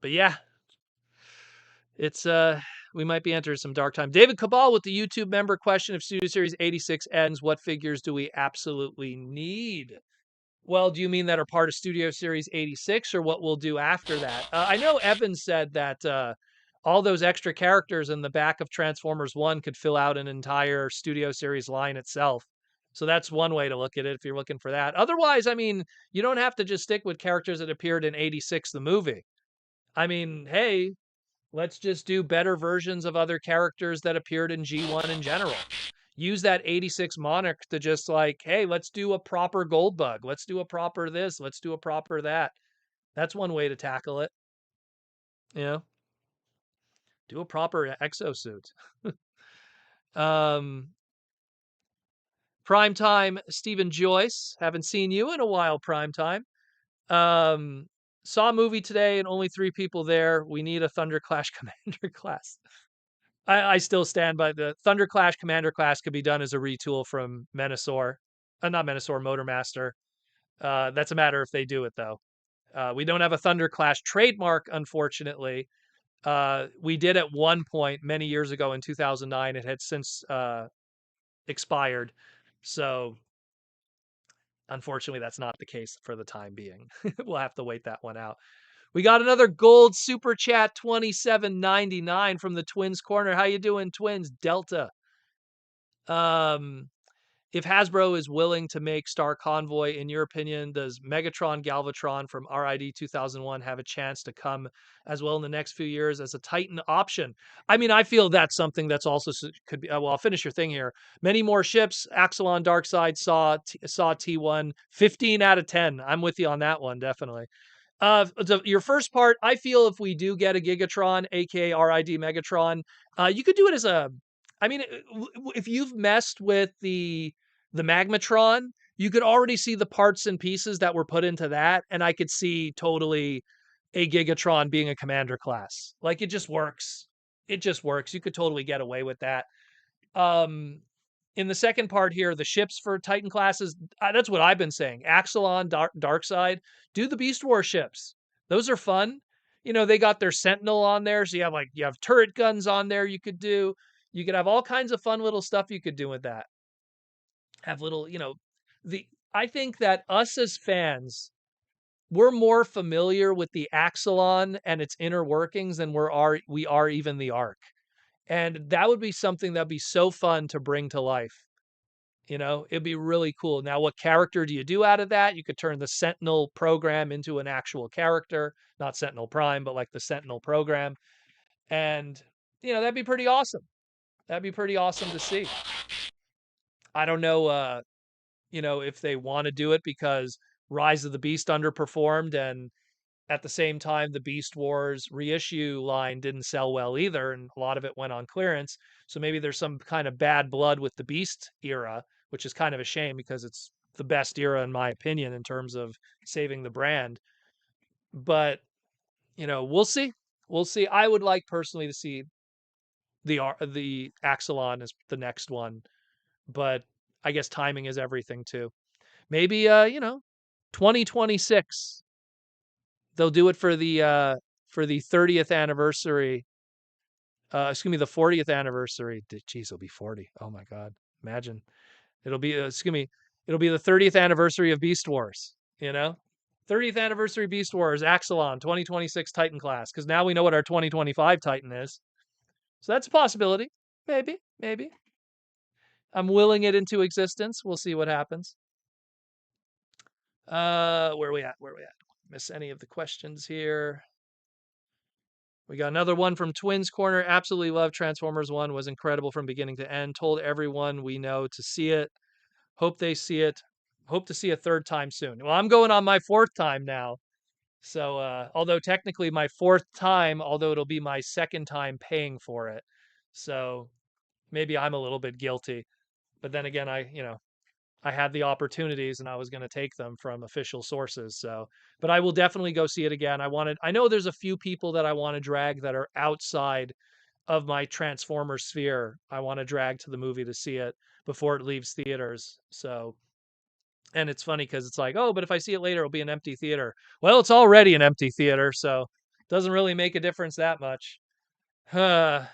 but yeah, it's we might be entering some dark time. David Cabal with the YouTube member question: if Studio Series 86 ends, what figures do we absolutely need? Well, do you mean that are part of Studio Series 86, or what we'll do after that? I know Evan said that all those extra characters in the back of Transformers 1 could fill out an entire Studio Series line itself. So that's one way to look at it if you're looking for that. Otherwise, I mean, you don't have to just stick with characters that appeared in 86, the movie. I mean, hey, let's just do better versions of other characters that appeared in G1 in general. Use that 86 monarch to just like, hey, let's do a proper Goldbug. Let's do a proper this. Let's do a proper that. That's one way to tackle it. Do a proper exosuit. Primetime Stephen Joyce. Haven't seen you in a while, Primetime. Saw a movie today and only 3 people there. We need a Thunderclash Commander class. I still stand by the Thunderclash Commander class could be done as a retool from Menasor. Not Menasor, Motormaster. That's a matter if they do it, though. We don't have a Thunderclash trademark, unfortunately. We did at one point many years ago in 2009. It had since expired. So unfortunately, that's not the case for the time being. We'll have to wait that one out. We got another gold super chat 27.99 from the Twins Corner. How you doing, Twins? Delta. Um, if Hasbro is willing to make Star Convoy, in your opinion, does Megatron Galvatron from RID 2001 have a chance to come as well in the next few years as a Titan option? I mean, I feel that's something that's also could be. Well, I'll finish your thing here. Many more ships. Axelon Darkside saw T1 15 out of 10. I'm with you on that one, definitely. Your first part, I feel if we do get a Gigatron, aka RID Megatron, you could do it as a. I mean, if you've messed with the Magmatron, you could already see the parts and pieces that were put into that, and I could see totally a Gigatron being a commander class. Like it just works. It just works. You could totally get away with that. Um, in the second part here, the ships for Titan classes, that's what I've been saying. Axelon, Darkside, do the Beast War ships. Those are fun. You know, they got their Sentinel on there, so you have turret guns on there you could do. You could have all kinds of fun little stuff you could do with that. Have little, the I think that us as fans, we're more familiar with the Axelon and its inner workings than we are even the Arc. And that would be something that'd be so fun to bring to life. It'd be really cool. Now, what character do you do out of that? You could turn the Sentinel program into an actual character, not Sentinel Prime, but like the Sentinel program. And, that'd be pretty awesome. That'd be pretty awesome to see. I don't know, if they want to do it because Rise of the Beast underperformed and at the same time, the Beast Wars reissue line didn't sell well either, and a lot of it went on clearance. So maybe there's some kind of bad blood with the Beast era, which is kind of a shame because it's the best era in my opinion in terms of saving the brand. But we'll see. We'll see. I would like personally to see the Axelon as the next one, but I guess timing is everything too. Maybe 2026 they'll do it for the 30th anniversary. Excuse me, the 40th anniversary. Geez, it'll be 40. Oh my God, imagine. It'll be it'll be the 30th anniversary of Beast Wars. 30th anniversary Beast Wars, Axelon, 2026 Titan class. Because now we know what our 2025 Titan is. So that's a possibility. Maybe. I'm willing it into existence. We'll see what happens. Where are we at? Miss any of the questions here? We got another one from Twins Corner. Absolutely love Transformers 1. Was incredible from beginning to end. Told everyone we know to see it. Hope they see it. Hope to see a third time soon. Well, I'm going on my fourth time now. So, although technically my fourth time, although it'll be my second time paying for it. So maybe I'm a little bit guilty. But then again, I had the opportunities and I was going to take them from official sources. So, but I will definitely go see it again. I know there's a few people that I want to drag that are outside of my Transformer sphere. I want to drag to the movie to see it before it leaves theaters. So, and it's funny because it's like, oh, but if I see it later, it'll be an empty theater. Well, it's already an empty theater. So it doesn't really make a difference that much. It's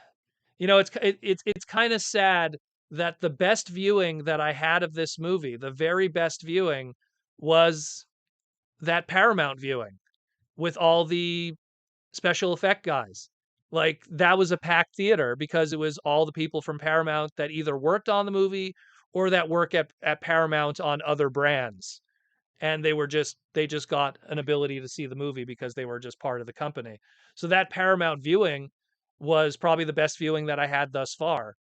kind of sad that the best viewing that I had of this movie, the very best viewing, was that Paramount viewing with all the special effect guys. Like that was a packed theater because it was all the people from Paramount that either worked on the movie or that work at Paramount on other brands. And they just got an ability to see the movie because they were just part of the company. So that Paramount viewing was probably the best viewing that I had thus far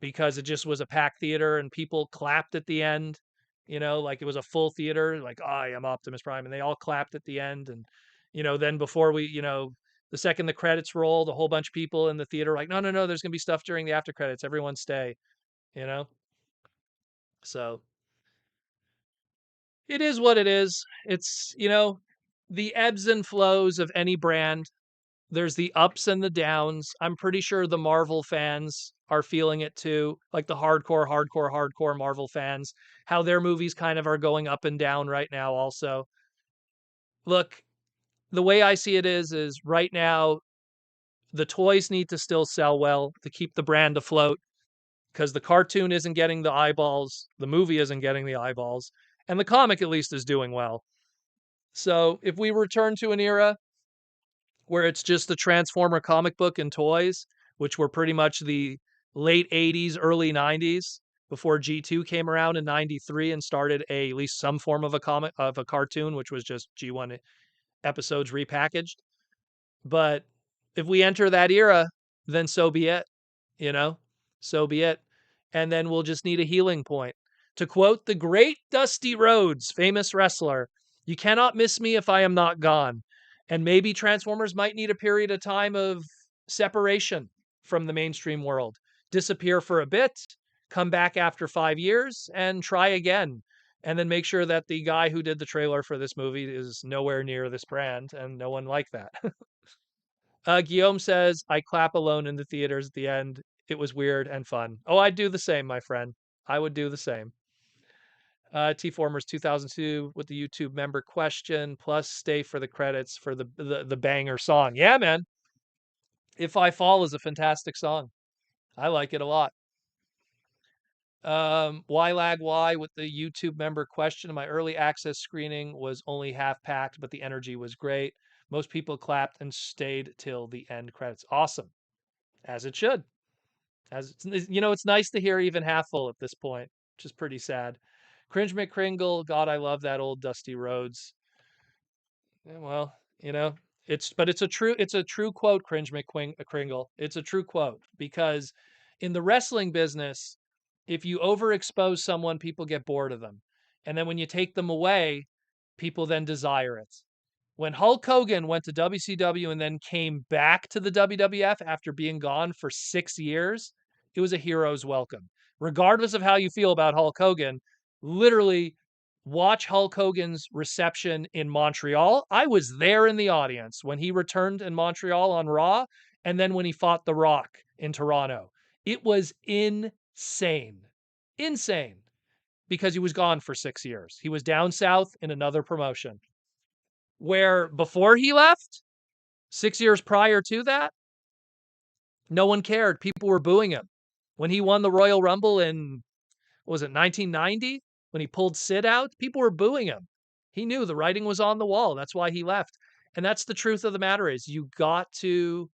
because it just was a packed theater and people clapped at the end, like it was a full theater, like, I am Optimus Prime. And they all clapped at the end. And, then before the second the credits rolled, a whole bunch of people in the theater like, no, there's going to be stuff during the after credits. Everyone stay, you know? So it is what it is. It's, the ebbs and flows of any brand. There's the ups and the downs. I'm pretty sure the Marvel fans are feeling it too, like the hardcore Marvel fans, how their movies kind of are going up and down right now also. Look, the way I see it is right now the toys need to still sell well to keep the brand afloat because the cartoon isn't getting the eyeballs, the movie isn't getting the eyeballs, and the comic at least is doing well. So if we return to an era where it's just the Transformer comic book and toys, which were pretty much the late 80s, early 90s, before G2 came around in 93 and started at least some form of a comic of a cartoon, which was just G1 episodes repackaged. But if we enter that era, then so be it, you know? So be it. And then we'll just need a healing point. To quote the great Dusty Rhodes, famous wrestler, you cannot miss me if I am not gone. And maybe Transformers might need a period of time of separation from the mainstream world. Disappear for a bit, come back after 5 years, and try again. And then make sure that the guy who did the trailer for this movie is nowhere near this brand, and no one like that. Guillaume says, I clap alone in the theaters at the end. It was weird and fun. Oh, I'd do the same, my friend. I would do the same. T-Formers 2002 with the YouTube member question, plus stay for the credits for the banger song. Yeah, man. If I Fall is a fantastic song. I like it a lot. Why lag why with the YouTube member question. My early access screening was only half packed, but the energy was great. Most people clapped and stayed till the end credits. Awesome. As it should. It's nice to hear even half full at this point, which is pretty sad. Cringe McCringle, God, I love that old Dusty Rhodes. Well, it's a true quote, Cringe McCringle. It's a true quote because in the wrestling business, if you overexpose someone, people get bored of them. And then when you take them away, people then desire it. When Hulk Hogan went to WCW and then came back to the WWF after being gone for 6 years, it was a hero's welcome. Regardless of how you feel about Hulk Hogan, literally watch Hulk Hogan's reception in Montreal. I was there in the audience when he returned in Montreal on Raw, and then when he fought The Rock in Toronto. It was insane. Insane. Because he was gone for 6 years. He was down south in another promotion. Where before he left, 6 years prior to that, no one cared. People were booing him. When he won the Royal Rumble in, what was it, 1990? When he pulled Sid out, people were booing him. He knew the writing was on the wall. That's why he left. And that's the truth of the matter is you got to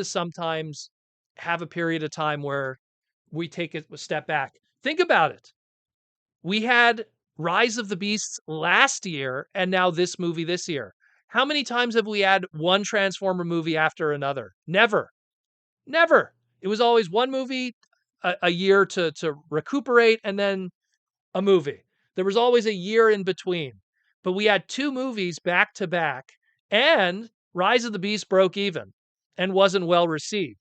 sometimes have a period of time where we take a step back. Think about it. We had Rise of the Beasts last year and now this movie this year. How many times have we had one Transformer movie after another? Never. Never. It was always one movie a year to recuperate and then a movie. There was always a year in between. But we had two movies back to back, and Rise of the Beast broke even and wasn't well received.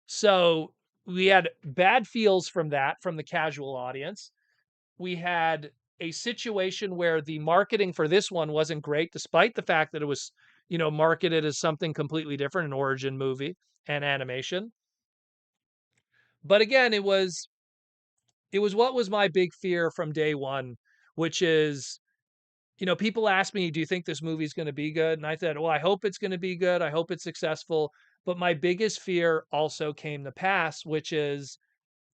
So we had bad feels from that from the casual audience. We had a situation where the marketing for this one wasn't great, despite the fact that it was, marketed as something completely different, an origin movie and animation. But again, it was what was my big fear from day one, which is, people ask me, do you think this movie's going to be good? And I said, well, I hope it's going to be good. I hope it's successful. But my biggest fear also came to pass, which is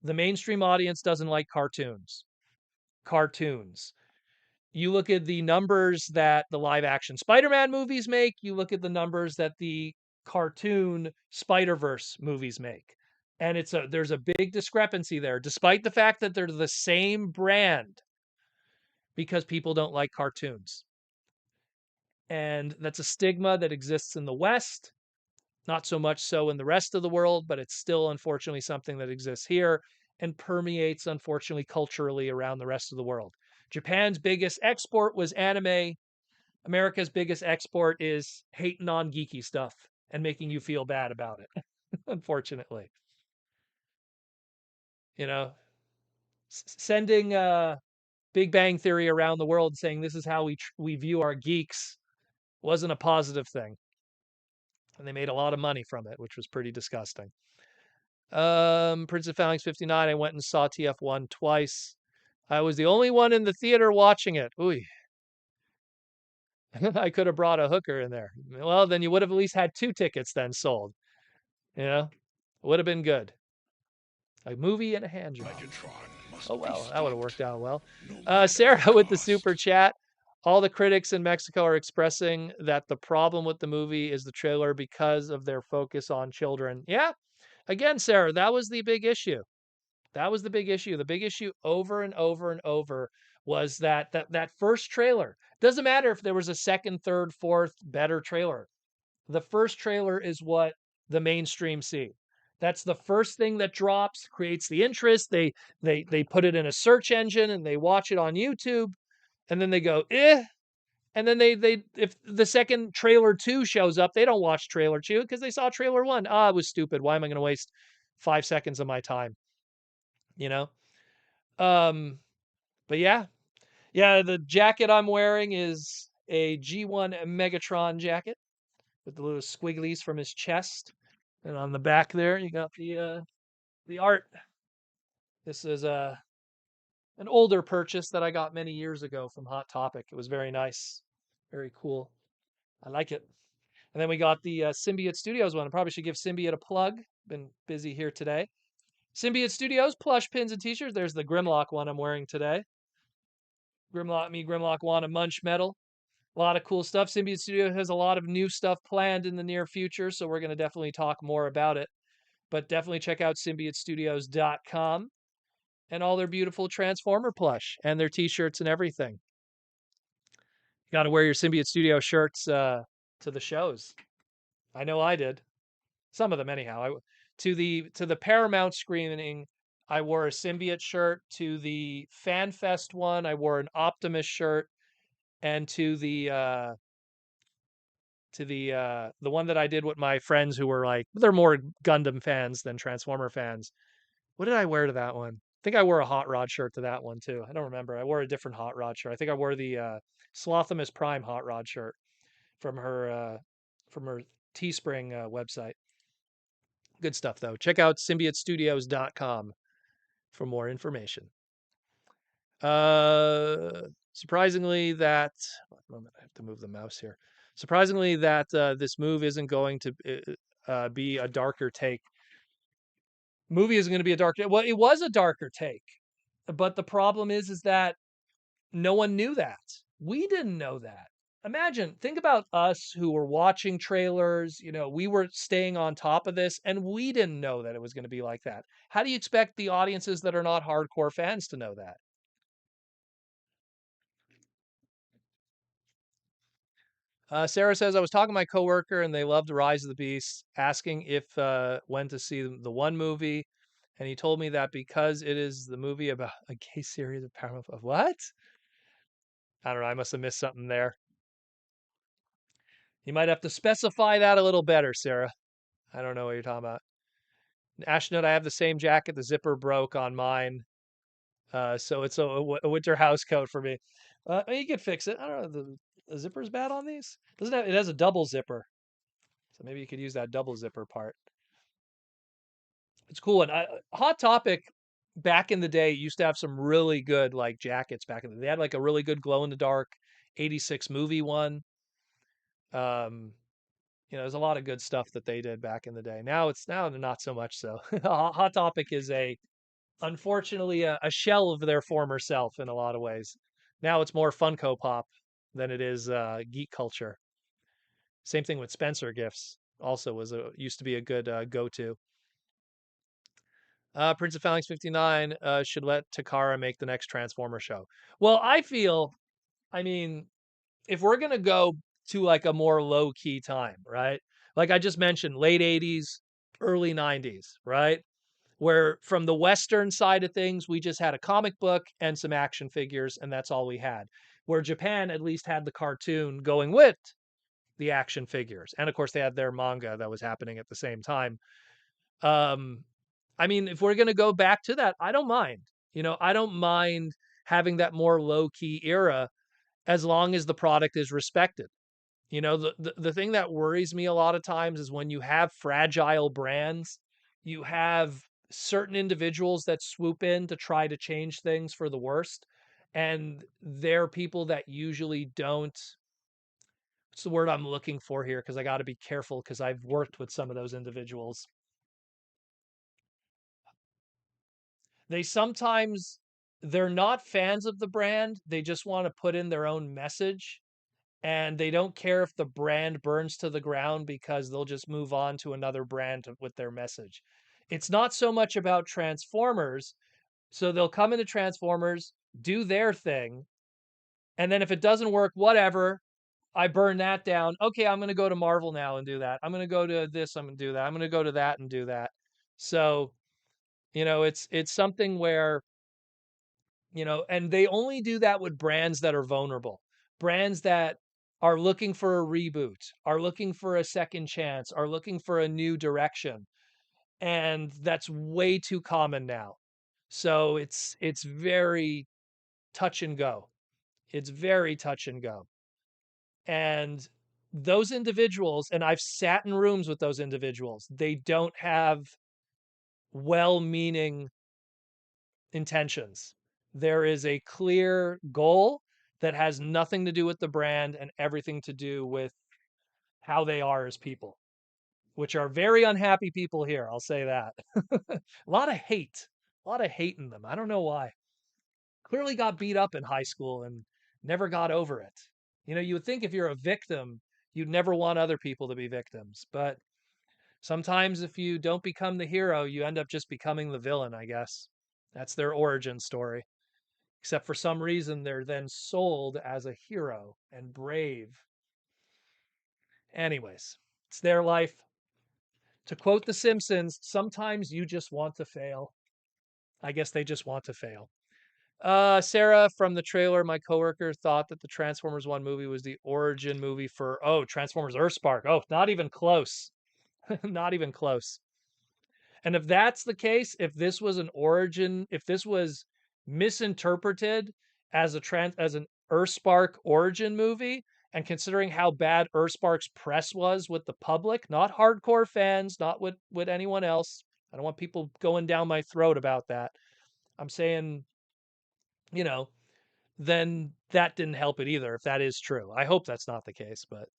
the mainstream audience doesn't like cartoons. You look at the numbers that the live action Spider-Man movies make, you look at the numbers that the cartoon Spider-Verse movies make. And there's a big discrepancy there, despite the fact that they're the same brand, because people don't like cartoons. And that's a stigma that exists in the West, not so much so in the rest of the world, but it's still unfortunately something that exists here and permeates, unfortunately, culturally around the rest of the world. Japan's biggest export was anime. America's biggest export is hating on geeky stuff and making you feel bad about it, unfortunately. Sending Big Bang Theory around the world saying this is how we view our geeks wasn't a positive thing. And they made a lot of money from it, which was pretty disgusting. Prince of Phalanx 59, I went and saw TF1 twice. I was the only one in the theater watching it. Ooh. I could have brought a hooker in there. Well, then you would have at least had 2 tickets then sold. You know, would have been good. A movie and a hand job. Oh well, that would have worked out well. Sarah with the super chat. All the critics in Mexico are expressing that the problem with the movie is the trailer because of their focus on children. Yeah, again, Sarah, that was the big issue. That was the big issue. The big issue over and over and over was that first trailer. Doesn't matter if there was a second, third, fourth better trailer. The first trailer is what the mainstream see. That's the first thing that drops, creates the interest. They put it in a search engine and they watch it on YouTube, and then they go, eh. And then they if the second trailer 2 shows up, they don't watch trailer 2 because they saw trailer 1. Ah, it was stupid. Why am I going to waste 5 seconds of my time? You know? Um, but yeah. Yeah, the jacket I'm wearing is a G1 Megatron jacket with the little squigglies from his chest. And on the back there, you got the art. This is an older purchase that I got many years ago from Hot Topic. It was very nice, very cool. I like it. And then we got the Symbiote Studios one. I probably should give Symbiote a plug. Been busy here today. Symbiote Studios, plush pins and t-shirts. There's the Grimlock one I'm wearing today. Grimlock Wanna Munch Metal. A lot of cool stuff. Symbiote Studio has a lot of new stuff planned in the near future, so we're going to definitely talk more about it. But definitely check out symbiotestudios.com and all their beautiful Transformer plush and their t-shirts and everything. You got to wear your Symbiote Studio shirts to the shows. I know I did. Some of them anyhow. To the Paramount screening, I wore a Symbiote shirt. To the FanFest one, I wore an Optimus shirt. And to the one that I did with my friends who were like, they're more Gundam fans than Transformer fans. What did I wear to that one? I think I wore a Hot Rod shirt to that one too. I don't remember. I wore a different Hot Rod shirt. I think I wore the Slothimus Prime Hot Rod shirt from her Teespring website. Good stuff though. Check out symbiotestudios.com for more information. Surprisingly that moment, I have to move the mouse here. Surprisingly that this move isn't going to be a darker take. Movie isn't going to be a darker. Well, it was a darker take, but the problem is that no one knew that. We didn't know that. Imagine, think about us who were watching trailers. You know, we were staying on top of this, and we didn't know that it was going to be like that. How do you expect the audiences that are not hardcore fans to know that? Sarah says, I was talking to my coworker and they loved Rise of the Beast, asking if when to see the one movie. And he told me that because it is the movie about a gay series of Paramount. What? I don't know. I must have missed something there. You might have to specify that a little better, Sarah. I don't know what you're talking about. Ashnote, I have the same jacket. The zipper broke on mine. So it's a winter house coat for me. You could fix it. I don't know. The zipper's bad on these? Doesn't have, it has a double zipper. So maybe you could use that double zipper part. It's cool. And Hot Topic back in the day used to have some really good like jackets back in the day. They had like a really good glow in the dark 86 movie one. There's a lot of good stuff that they did back in the day. Now not so much so. Hot Topic is unfortunately a shell of their former self in a lot of ways. Now it's more Funko Pop than it is geek culture. Same thing with Spencer Gifts. Also used to be a good go-to. Prince of Phalanx 59 should let Takara make the next Transformer show. Well, I mean, if we're going to go to like a more low key time, right? Like I just mentioned, late 80s, early 90s, right? Where from the Western side of things, we just had a comic book and some action figures, and that's all we had. Where Japan at least had the cartoon going with the action figures. And of course, they had their manga that was happening at the same time. I mean, if we're going to go back to that, I don't mind. I don't mind having that more low key era as long as the product is respected. The thing that worries me a lot of times is when you have fragile brands, you have certain individuals that swoop in to try to change things for the worst. And they're people that usually don't what's the word I'm looking for here? Because I got to be careful because I've worked with some of those individuals. They sometimes they're not fans of the brand. They just want to put in their own message and they don't care if the brand burns to the ground because they'll just move on to another brand with their message. It's not so much about Transformers. So they'll come into Transformers, do their thing, and then if it doesn't work, whatever, I burn that down. Okay, I'm going to go to Marvel now and do that. I'm going to go to this, I'm going to do that. I'm going to go to that and do that. So, it's something where, and they only do that with brands that are vulnerable. Brands that are looking for a reboot, are looking for a second chance, are looking for a new direction. And that's way too common now. So it's very touch and go. It's very touch and go. And those individuals, and I've sat in rooms with those individuals, they don't have well meaning intentions. There is a clear goal that has nothing to do with the brand and everything to do with how they are as people, which are very unhappy people here. I'll say that. A lot of hate, a lot of hate in them. I don't know why. Clearly got beat up in high school and never got over it. You would think if you're a victim, you'd never want other people to be victims. But sometimes if you don't become the hero, you end up just becoming the villain, I guess. That's their origin story. Except for some reason, they're then sold as a hero and brave. Anyways, it's their life. To quote The Simpsons, sometimes you just want to fail. I guess they just want to fail. Sarah from the trailer, my coworker thought that the Transformers 1 movie was the origin movie for, Transformers Earthspark. Oh, not even close. Not even close. And if that's the case, if this was an origin, if this was misinterpreted as as an Earthspark origin movie, and considering how bad Earthspark's press was with the public, not hardcore fans, not with anyone else. I don't want people going down my throat about that. I'm saying, you know, then that didn't help it either, if that is true. I hope that's not the case, but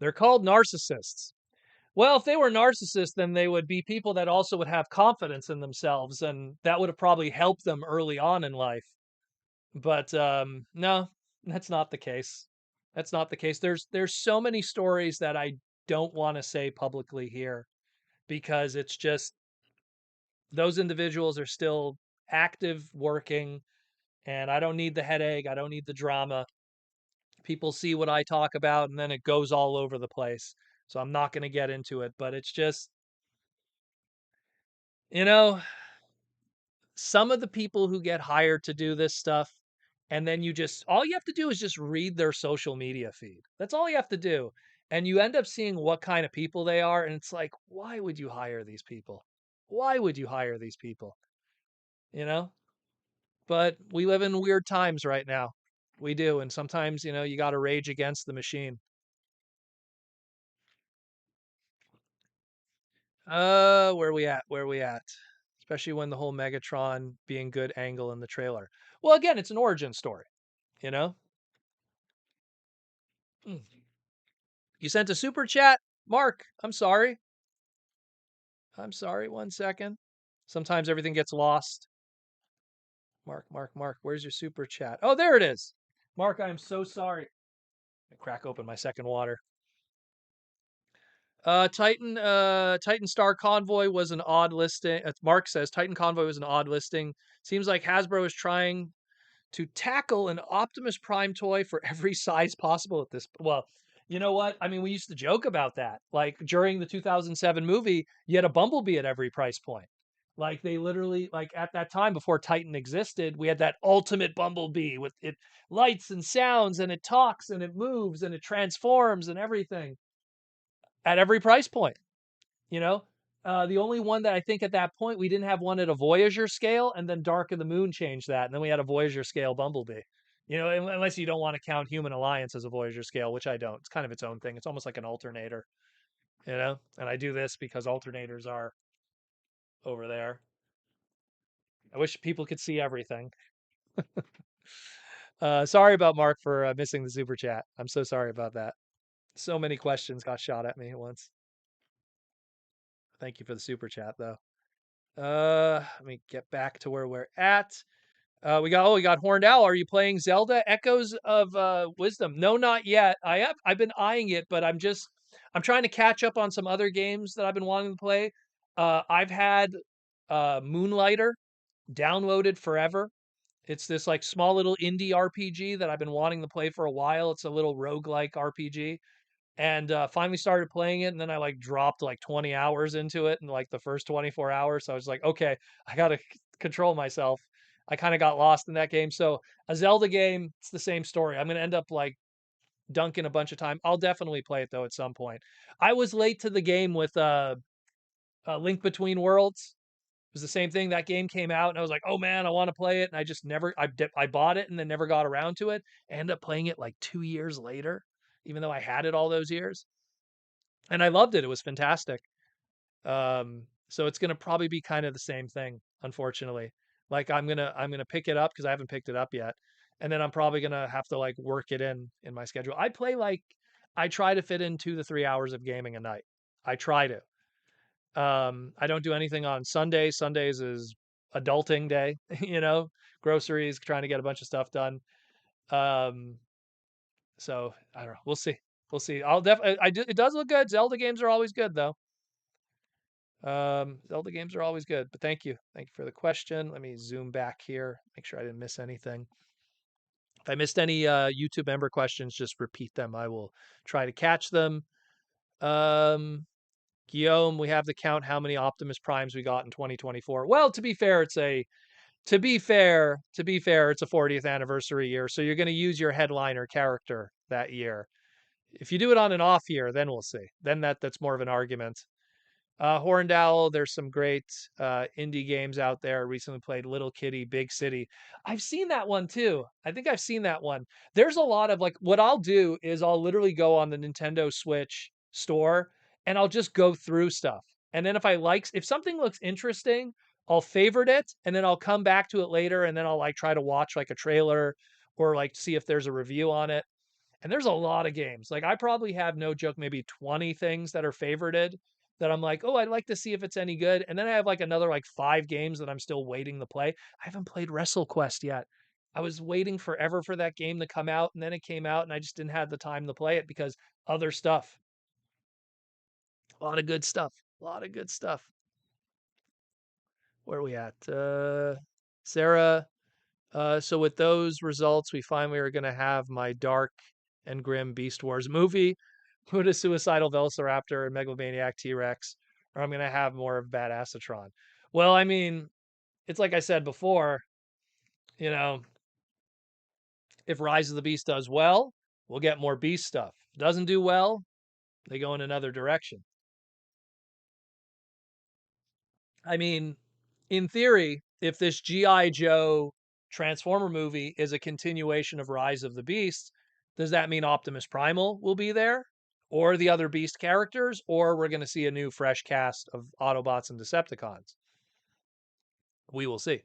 they're called narcissists. Well, if they were narcissists, then they would be people that also would have confidence in themselves, and that would have probably helped them early on in life. But no, that's not the case. That's not the case. There's so many stories that I don't want to say publicly here because it's just those individuals are still active, working, and I don't need the headache. I don't need the drama. People see what I talk about and then it goes all over the place. So I'm not going to get into it, but it's just, you know, some of the people who get hired to do this stuff and then all you have to do is just read their social media feed. That's all you have to do. And you end up seeing what kind of people they are and it's like, why would you hire these people? Why would you hire these people? You know? But we live in weird times right now. We do, and sometimes, you got to rage against the machine. Where we at? Where we at? Especially when the whole Megatron being good angle in the trailer. Well, again, it's an origin story, you know? Mm. You sent a super chat? Mark, I'm sorry. I'm sorry. 1 second. Sometimes everything gets lost. Mark, Mark, Mark, where's your super chat? Oh, there it is. Mark, I am so sorry. I crack open my second water. Titan Star Convoy was an odd listing. Mark says Titan Convoy was an odd listing. Seems like Hasbro is trying to tackle an Optimus Prime toy for every size possible at this. Well, you know what? I mean, we used to joke about that. Like during the 2007 movie, you had a Bumblebee at every price point. Like they literally, like at that time before Titan existed, we had that ultimate Bumblebee with it lights and sounds and it talks and it moves and it transforms and everything at every price point. You know, the only one that I think at that point we didn't have one at a Voyager scale, and then Dark of the Moon changed that, and then we had a Voyager scale Bumblebee. Unless you don't want to count Human Alliance as a Voyager scale, which I don't. It's kind of its own thing. It's almost like an alternator, and I do this because alternators are over there. I wish people could see everything. Sorry about Mark for missing the super chat. I'm so sorry about that. So many questions got shot at me at once. Thank you for the super chat though. Let me get back to where we're at. We got Horned Owl. Are you playing Zelda Echoes of Wisdom? No, not yet. I've been eyeing it, but I'm trying to catch up on some other games that I've been wanting to play. I've had Moonlighter downloaded forever. It's this like small little indie RPG that I've been wanting to play for a while. It's a little roguelike RPG. And finally started playing it, and then I like dropped like 20 hours into it in like the first 24 hours. So I was like, okay, I gotta control myself. I kind of got lost in that game. So a Zelda game, it's the same story. I'm gonna end up like dunking a bunch of time. I'll definitely play it though at some point. I was late to the game with Link Between Worlds. It was the same thing. That game came out, and I was like, "Oh man, I want to play it." And I just never. I bought it and then never got around to it. I ended up playing it like 2 years later, even though I had it all those years, and I loved it. It was fantastic. So it's gonna probably be kind of the same thing, unfortunately. Like I'm gonna pick it up because I haven't picked it up yet, and then I'm probably gonna have to like work it in my schedule. I try to fit in 2 to 3 hours of gaming a night. I try to. I don't do anything on Sundays. Sundays is adulting day, groceries, trying to get a bunch of stuff done. Um, so I don't know. We'll see. We'll see. I'll definitely. It does look good. Zelda games are always good, though. Zelda games are always good. But thank you for the question. Let me zoom back here. Make sure I didn't miss anything. If I missed any YouTube member questions, just repeat them. I will try to catch them. Um, Guillaume, we have to count how many Optimus Primes we got in 2024. Well, to be fair, it's a 40th anniversary year, so you're going to use your headliner character that year. If you do it on an off year, then we'll see. Then that's more of an argument. Horned Owl, there's some great indie games out there. I recently played Little Kitty, Big City. I've seen that one too. I think I've seen that one. There's a lot of like, what I'll do is I'll literally go on the Nintendo Switch store and I'll just go through stuff. And then if something looks interesting, I'll favorite it and then I'll come back to it later and then I'll like try to watch like a trailer or like see if there's a review on it. And there's a lot of games. Like I probably have no joke, maybe 20 things that are favorited that I'm like, oh, I'd like to see if it's any good. And then I have like another like 5 games that I'm still waiting to play. I haven't played WrestleQuest yet. I was waiting forever for that game to come out, and then it came out, and I just didn't have the time to play it because other stuff. A lot of good stuff. A lot of good stuff. Where are we at? Sarah, so with those results, we finally are going to have my dark and grim Beast Wars movie, put a suicidal Velociraptor and Megalomaniac T-Rex, or I'm going to have more of Badassatron. Well, I mean, it's like I said before, you know, if Rise of the Beast does well, we'll get more Beast stuff. If it doesn't do well, they go in another direction. I mean, in theory, if this G.I. Joe Transformer movie is a continuation of Rise of the Beast, does that mean Optimus Primal will be there? Or the other Beast characters? Or we're going to see a new fresh cast of Autobots and Decepticons? We will see.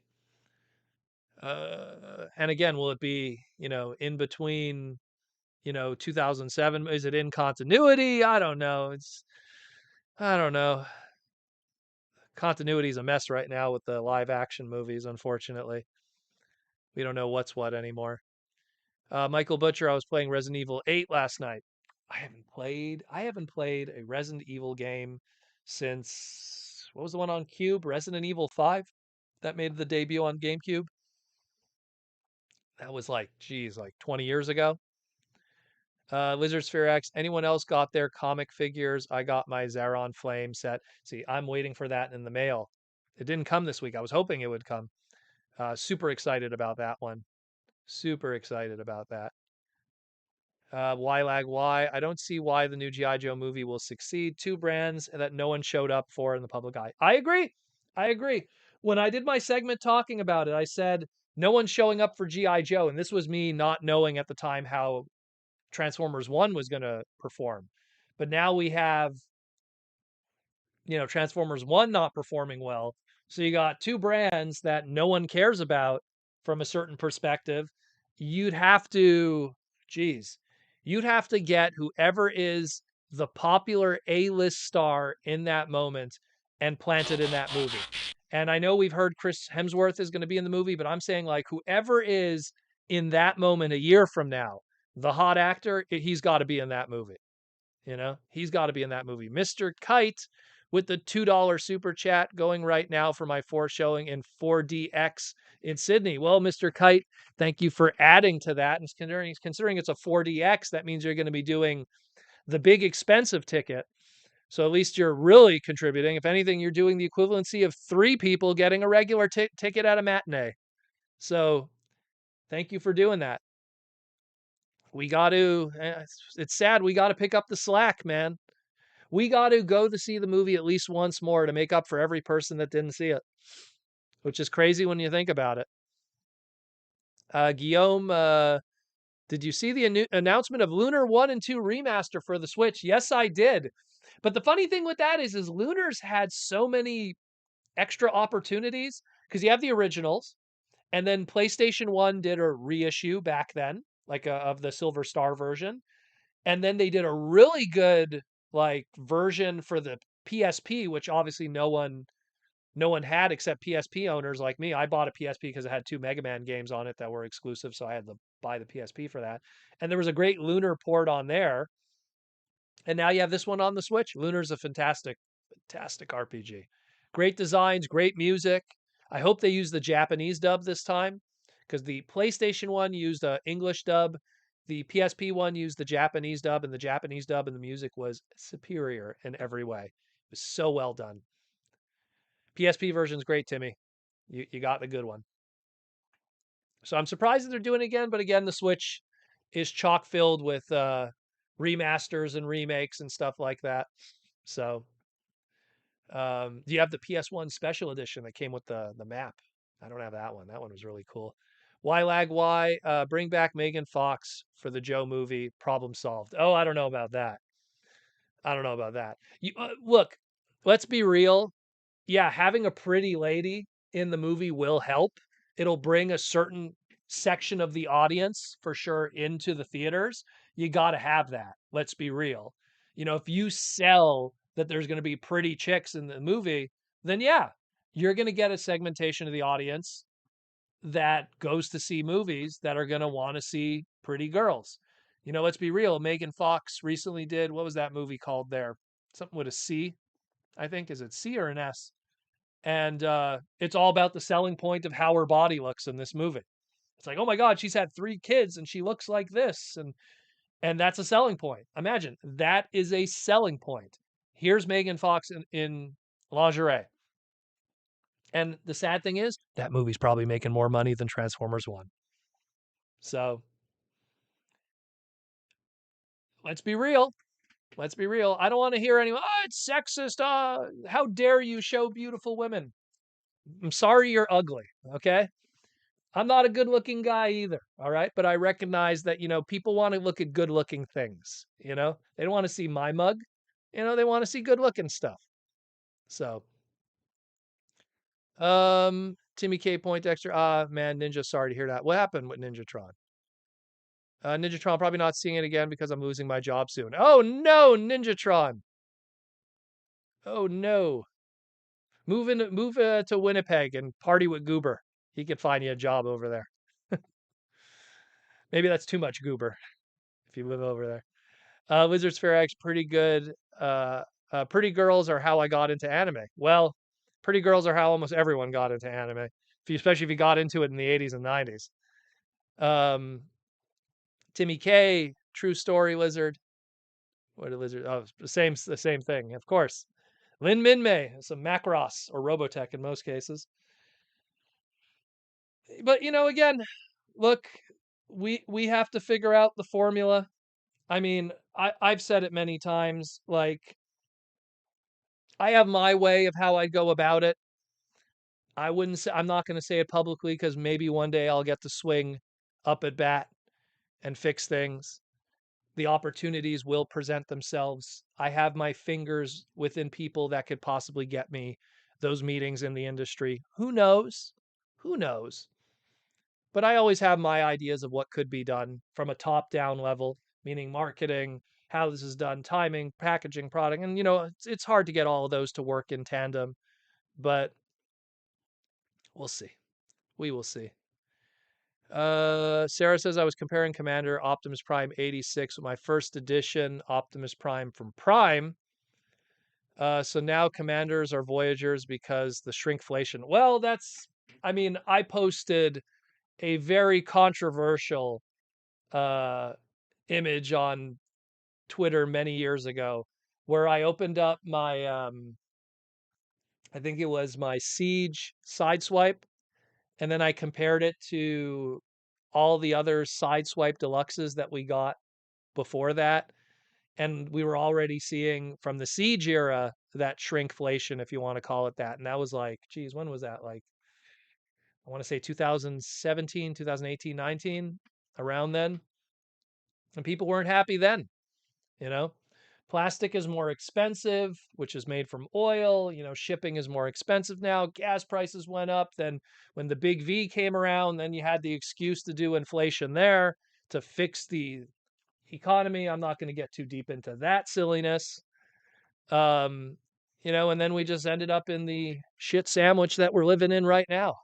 And again, will it be, in between, 2007? Is it in continuity? I don't know. I don't know. Continuity is a mess right now with the live action movies, unfortunately. We don't know what's what anymore. Michael Butcher, I was playing Resident Evil 8 last night. I haven't played a Resident Evil game since what was the one on Cube? Resident Evil 5 that made the debut on GameCube. That was like 20 years ago. Lizard Sphere X. Anyone else got their comic figures? I got my Zaron Flame set. See, I'm waiting for that in the mail. It didn't come this week. I was hoping it would come. Super excited about that one. Super excited about that. Why lag? Why? I don't see why the new G.I. Joe movie will succeed. Two brands that no one showed up for in the public eye. I agree. I agree. When I did my segment talking about it, I said no one's showing up for G.I. Joe. And this was me not knowing at the time how Transformers 1 was going to perform. But now we have, Transformers 1 not performing well. So you got two brands that no one cares about from a certain perspective. You'd have to, geez, you'd have to get whoever is the popular A-list star in that moment and plant it in that movie. And I know we've heard Chris Hemsworth is going to be in the movie, but I'm saying like whoever is in that moment a year from now, the hot actor, he's got to be in that movie. He's got to be in that movie. Mr. Kite with the $2 super chat going right now for my showing in 4DX in Sydney. Well, Mr. Kite, thank you for adding to that. And considering it's a 4DX, that means you're going to be doing the big expensive ticket. So at least you're really contributing. If anything, you're doing the equivalency of 3 people getting a regular ticket at a matinee. So thank you for doing that. We got to, it's sad, we got to pick up the slack, man. We got to go to see the movie at least once more to make up for every person that didn't see it, which is crazy when you think about it. Guillaume, did you see the announcement of Lunar 1 and 2 remaster for the Switch? Yes, I did. But the funny thing with that is Lunar's had so many extra opportunities because you have the originals, and then PlayStation 1 did a reissue back then, like of the Silver Star version. And then they did a really good like version for the PSP, which obviously no one had except PSP owners like me. I bought a PSP because it had 2 Mega Man games on it that were exclusive, so I had to buy the PSP for that. And there was a great Lunar port on there. And now you have this one on the Switch. Lunar's a fantastic RPG. Great designs, great music. I hope they use the Japanese dub this time because the PlayStation one used a English dub. The PSP one used the Japanese dub, and the Japanese dub and the music was superior in every way. It was so well done. PSP version's great, Timmy. You got the good one. So I'm surprised that they're doing it again, but again, the Switch is chock filled with remasters and remakes and stuff like that. So do you have the PS1 special edition that came with the map? I don't have that one. That one was really cool. Why lag? Why bring back Megan Fox for the Joe movie? Problem solved. Oh, I don't know about that. I don't know about that. You look. Let's be real. Yeah, having a pretty lady in the movie will help. It'll bring a certain section of the audience for sure into the theaters. You got to have that. Let's be real. If you sell that there's going to be pretty chicks in the movie, then yeah, you're going to get a segmentation of the audience that goes to see movies that are going to want to see pretty girls. Let's be real. Megan Fox recently did, what was that movie called there? Something with a C, I think. Is it C or an S? And it's all about the selling point of how her body looks in this movie. It's like, oh my God, she's had 3 kids and she looks like this, and that's a selling point. Imagine that is a selling point. Here's Megan Fox in lingerie, and the sad thing is that movie's probably making more money than Transformers 1. So let's be real. Let's be real. I don't want to hear anyone. Oh, it's sexist. How dare you show beautiful women? I'm sorry you're ugly. Okay. I'm not a good looking guy either. All right. But I recognize that, people want to look at good looking things. They don't want to see my mug. They want to see good looking stuff. So, Timmy K. Poindexter. Man, Ninja, sorry to hear that. What happened with Ninjatron? Ninjatron, probably not seeing it again because I'm losing my job soon. Oh no, Ninjatron. Oh no. Move to Winnipeg and party with Goober. He could find you a job over there. Maybe that's too much Goober if you live over there. Wizards Fair X, pretty good. Pretty girls are how I got into anime. Well, pretty girls are how almost everyone got into anime, especially if you got into it in the 80s and 90s. Timmy K, true story lizard. What a lizard? Oh, the same thing, of course. Lin Minmay, some Macross or Robotech in most cases. But again, look, we have to figure out the formula. I mean, I've said it many times. Like, I have my way of how I go about it. I'm not going to say it publicly because maybe one day I'll get to swing up at bat and fix things. The opportunities will present themselves. I have my fingers within people that could possibly get me those meetings in the industry. Who knows? Who knows? But I always have my ideas of what could be done from a top-down level, meaning marketing, how this is done, timing, packaging, product, and it's hard to get all of those to work in tandem, but we'll see. We will see. Sarah says I was comparing Commander Optimus Prime 86 with my first edition Optimus Prime from Prime. So now Commanders are Voyagers because the shrinkflation. Well, I posted a very controversial image on Twitter many years ago where I opened up my, I think it was my Siege Sideswipe, and then I compared it to all the other Sideswipe Deluxes that we got before that. And we were already seeing from the Siege era that shrinkflation, if you want to call it that. And that was like, geez, when was that? Like, I want to say 2017, 2018, 19, around then. And people weren't happy then, you know? Plastic is more expensive, which is made from oil. Shipping is more expensive now. Gas prices went up. Then when the big V came around, then you had the excuse to do inflation there to fix the economy. I'm not going to get too deep into that silliness. And then we just ended up in the shit sandwich that we're living in right now.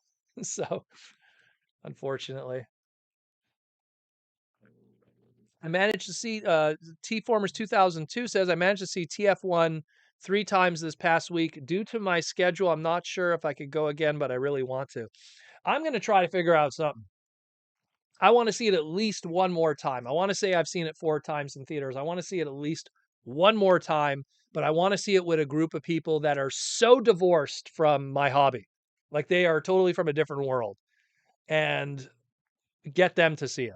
So, unfortunately. I managed to see T Formers 2002 says I managed to see TF1 3 times this past week. Due to my schedule, I'm not sure if I could go again, but I really want to. I'm going to try to figure out something. I want to see it at least one more time. I want to say I've seen it 4 times in theaters. I want to see it at least one more time, but I want to see it with a group of people that are so divorced from my hobby. Like they are totally from a different world, and get them to see it.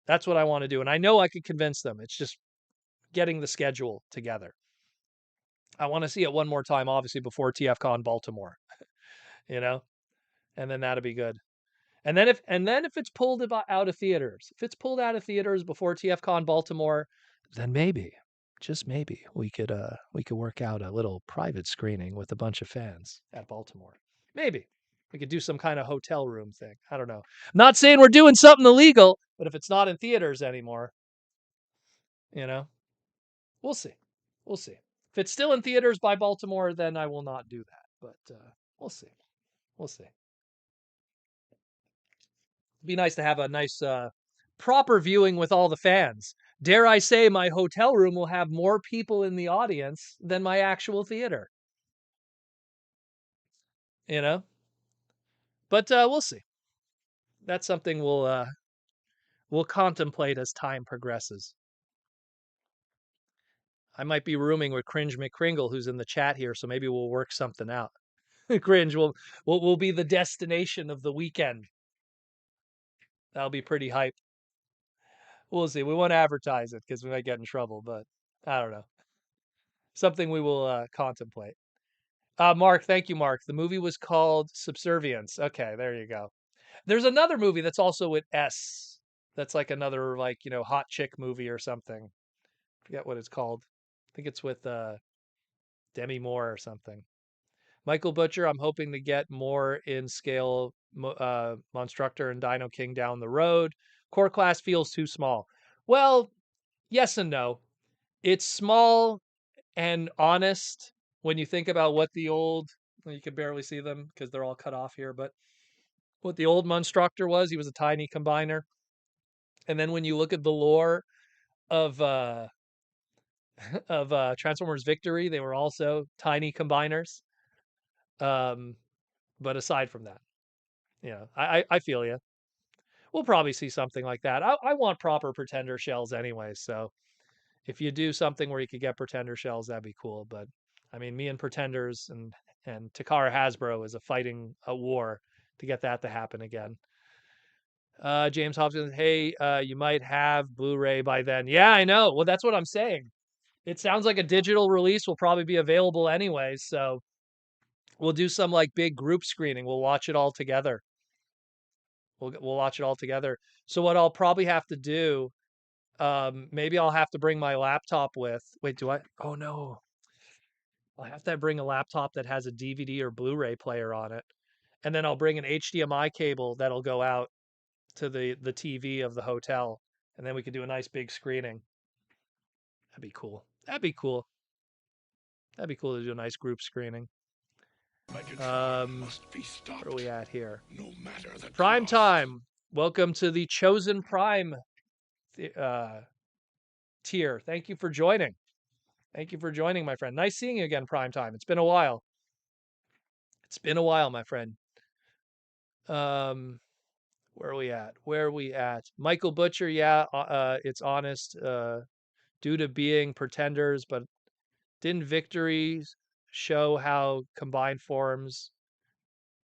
That's what I want to do. And I know I could convince them. It's just getting the schedule together. I want to see it one more time, obviously, before TFCon Baltimore, you know, and then that'll be good. And then if it's pulled out of theaters, if it's pulled out of theaters before TFCon Baltimore, then maybe, just maybe, we could work out a little private screening with a bunch of fans at Baltimore. Maybe we could do some kind of hotel room thing. I don't know. I'm not saying we're doing something illegal, but if it's not in theaters anymore, you know, we'll see. We'll see. If it's still in theaters by Baltimore, then I will not do that. But we'll see. We'll see. It'd be nice to have a nice, proper viewing with all the fans. Dare I say, my hotel room will have more people in the audience than my actual theater. You know, but we'll see. That's something we'll contemplate as time progresses. I might be rooming with Cringe McCringle, who's in the chat here, so maybe we'll work something out. Cringe will be the destination of the weekend. That'll be pretty hype. We'll see. We won't advertise it because we might get in trouble, but I don't know. Something we will contemplate. Mark, thank you, Mark. The movie was called Subservience. Okay, there you go. There's another movie that's also with S. That's like another hot chick movie or something. Forget what it's called. I think it's with Demi Moore or something. Michael Butcher, I'm hoping to get more in scale Monstructor and Dino King down the road. Core class feels too small. Well, yes and no. It's small and honest when you think about what the old, well, you can barely see them because they're all cut off here, but what the old Monstructor was, he was a tiny combiner. And then when you look at the lore of Transformers Victory, they were also tiny combiners. But aside from that, I feel you. We'll probably see something like that. I want proper Pretender shells anyway, so if you do something where you could get Pretender shells, that'd be cool. But I mean, me and Pretenders and Takara Hasbro is fighting a war to get that to happen again. James Hopkins, hey, you might have Blu-ray by then. Yeah, I know. Well, that's what I'm saying. It sounds like a digital release will probably be available anyways, so we'll do some like big group screening. We'll watch it all together. We'll watch it all together. So what I'll probably have to do, maybe I'll have to bring my laptop with. Wait, do I? Oh no. I'll have to bring a laptop that has a DVD or Blu-ray player on it, and then I'll bring an HDMI cable that'll go out to the TV of the hotel, and then we could do a nice big screening. That'd be cool. That'd be cool. That'd be cool to do a nice group screening. Where are we at here? No matter the Prime cost. time. Welcome to the Chosen Prime tier. Thank you for joining. Thank you for joining, my friend. Nice seeing you again, Prime time. It's been a while. It's been a while, my friend. Where are we at? Where are we at? Michael Butcher, yeah, it's honest. Due to being pretenders, but didn't victories show how combined forms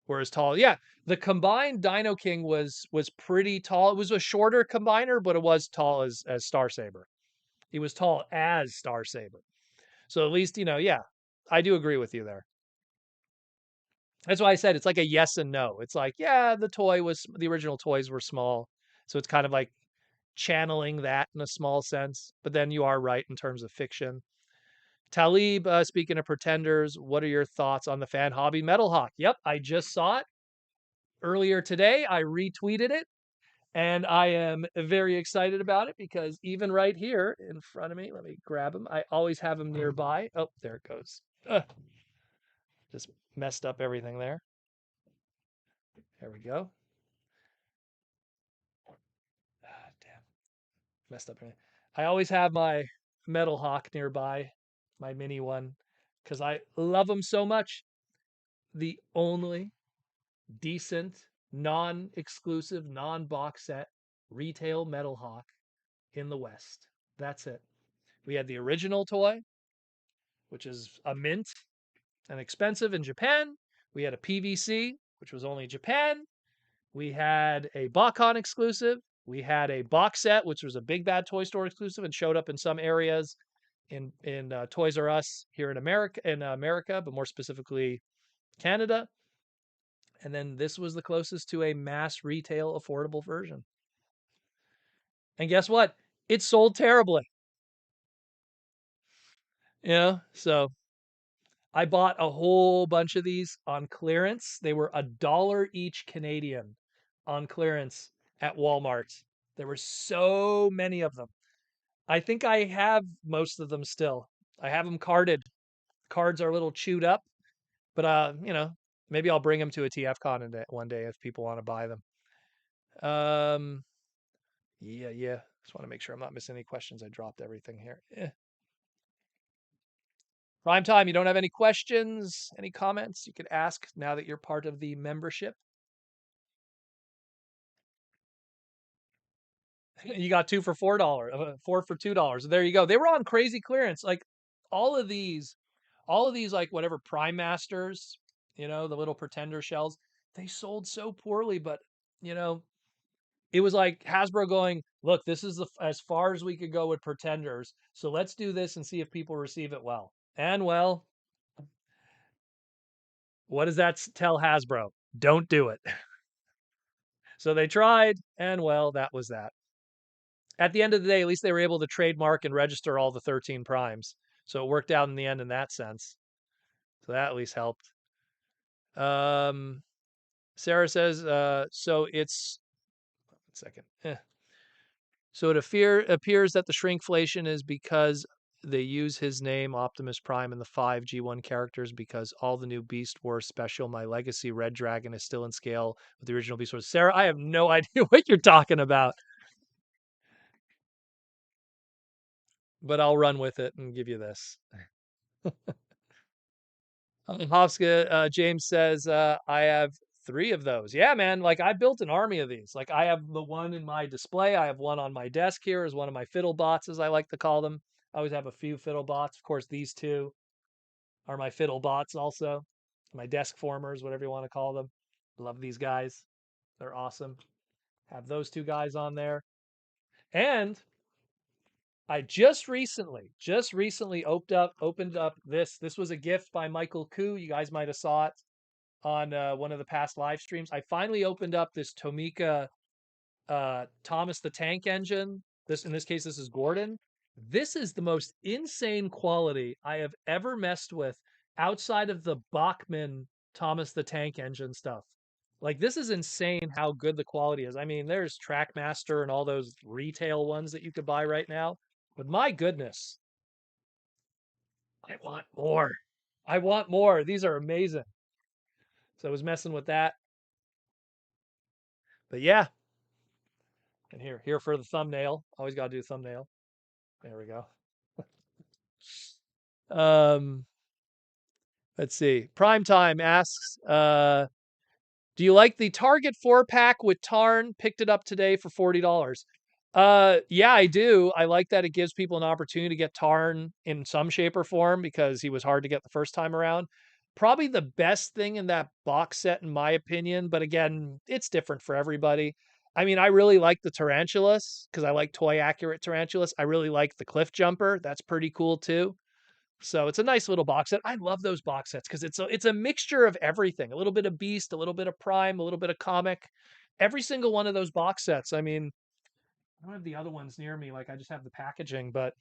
were as tall? Yeah, the combined Dino King was pretty tall. It was a shorter combiner, but it was tall as Star Saber. He was tall as Star Saber. So at least, yeah, I do agree with you there. That's why I said it's like a yes and no. It's like, yeah, the original toys were small. So it's kind of like channeling that in a small sense. But then you are right in terms of fiction. Talib, speaking of pretenders, what are your thoughts on the fan hobby Metal Hawk? Yep, I just saw it earlier today. I retweeted it, and I am very excited about it because even right here in front of me, let me grab him. I always have him nearby. Oh, there it goes. Just messed up everything there. There we go. Damn. Messed up everything. I always have my Metal Hawk nearby, my mini one, because I love them so much. The only decent, non-exclusive, non-box set retail Metal Hawk in the West. That's it. We had the original toy, which is a mint and expensive in Japan. We had a PVC, which was only Japan. We had a BotCon exclusive. We had a box set, which was a Big Bad Toy Store exclusive and showed up in some areas in Toys R Us here in America, but more specifically Canada. And then this was the closest to a mass retail affordable version. And guess what? It sold terribly. So I bought a whole bunch of these on clearance. They were $1 each Canadian on clearance at Walmart. There were so many of them. I think I have most of them still. I have them carded. Cards are a little chewed up, but maybe I'll bring them to a TFCon one day if people want to buy them. Yeah. Just want to make sure I'm not missing any questions. I dropped everything here. Prime time, you don't have any questions, any comments you could ask now that you're part of the membership? You got 2 for $4, 4 for $2. There you go. They were on crazy clearance. Like all of these like whatever Prime Masters, the little pretender shells, they sold so poorly, but it was like Hasbro going, look, this is as far as we could go with pretenders. So let's do this and see if people receive it well. And well, what does that tell Hasbro? Don't do it. So they tried, and well, that was that. At the end of the day, at least they were able to trademark and register all the 13 primes. So it worked out in the end in that sense. So that at least helped. Sarah says, so it's 1 second. So it appears that the shrinkflation is because they use his name, Optimus Prime, in the 5 G1 characters because all the new Beast Wars special, My Legacy Red Dragon, is still in scale with the original Beast Wars. Sarah, I have no idea what you're talking about. But I'll run with it and give you this. Hofska, James says, I have 3 of those. Yeah, man. Like I built an army of these. Like I have the one in my display. I have one on my desk here as one of my fiddle bots, as I like to call them. I always have a few fiddle bots. Of course, these 2 are my fiddle bots also. My desk formers, whatever you want to call them. Love these guys. They're awesome. Have those 2 guys on there. And I just recently opened up this. This was a gift by Michael Koo. You guys might have saw it on one of the past live streams. I finally opened up this Tomica Thomas the Tank Engine. In this case, this is Gordon. This is the most insane quality I have ever messed with outside of the Bachmann Thomas the Tank Engine stuff. Like this is insane how good the quality is. I mean, there's Trackmaster and all those retail ones that you could buy right now. But my goodness, I want more. I want more. These are amazing. So I was messing with that. But yeah, and here for the thumbnail. Always got to do thumbnail. There we go. Um, let's see. Primetime asks, do you like the Target 4-pack with Tarn? Picked it up today for $40. Yeah, I do. I like that it gives people an opportunity to get Tarn in some shape or form because he was hard to get the first time around. Probably the best thing in that box set, in my opinion, but again, it's different for everybody. I mean, I really like the Tarantulas because I like toy accurate Tarantulas. I really like the Cliff Jumper. That's pretty cool too. So it's a nice little box set. I love those box sets because it's a mixture of everything. A little bit of Beast, a little bit of Prime, a little bit of comic. Every single one of those box sets. I mean, I don't have the other ones near me. Like I just have the packaging, but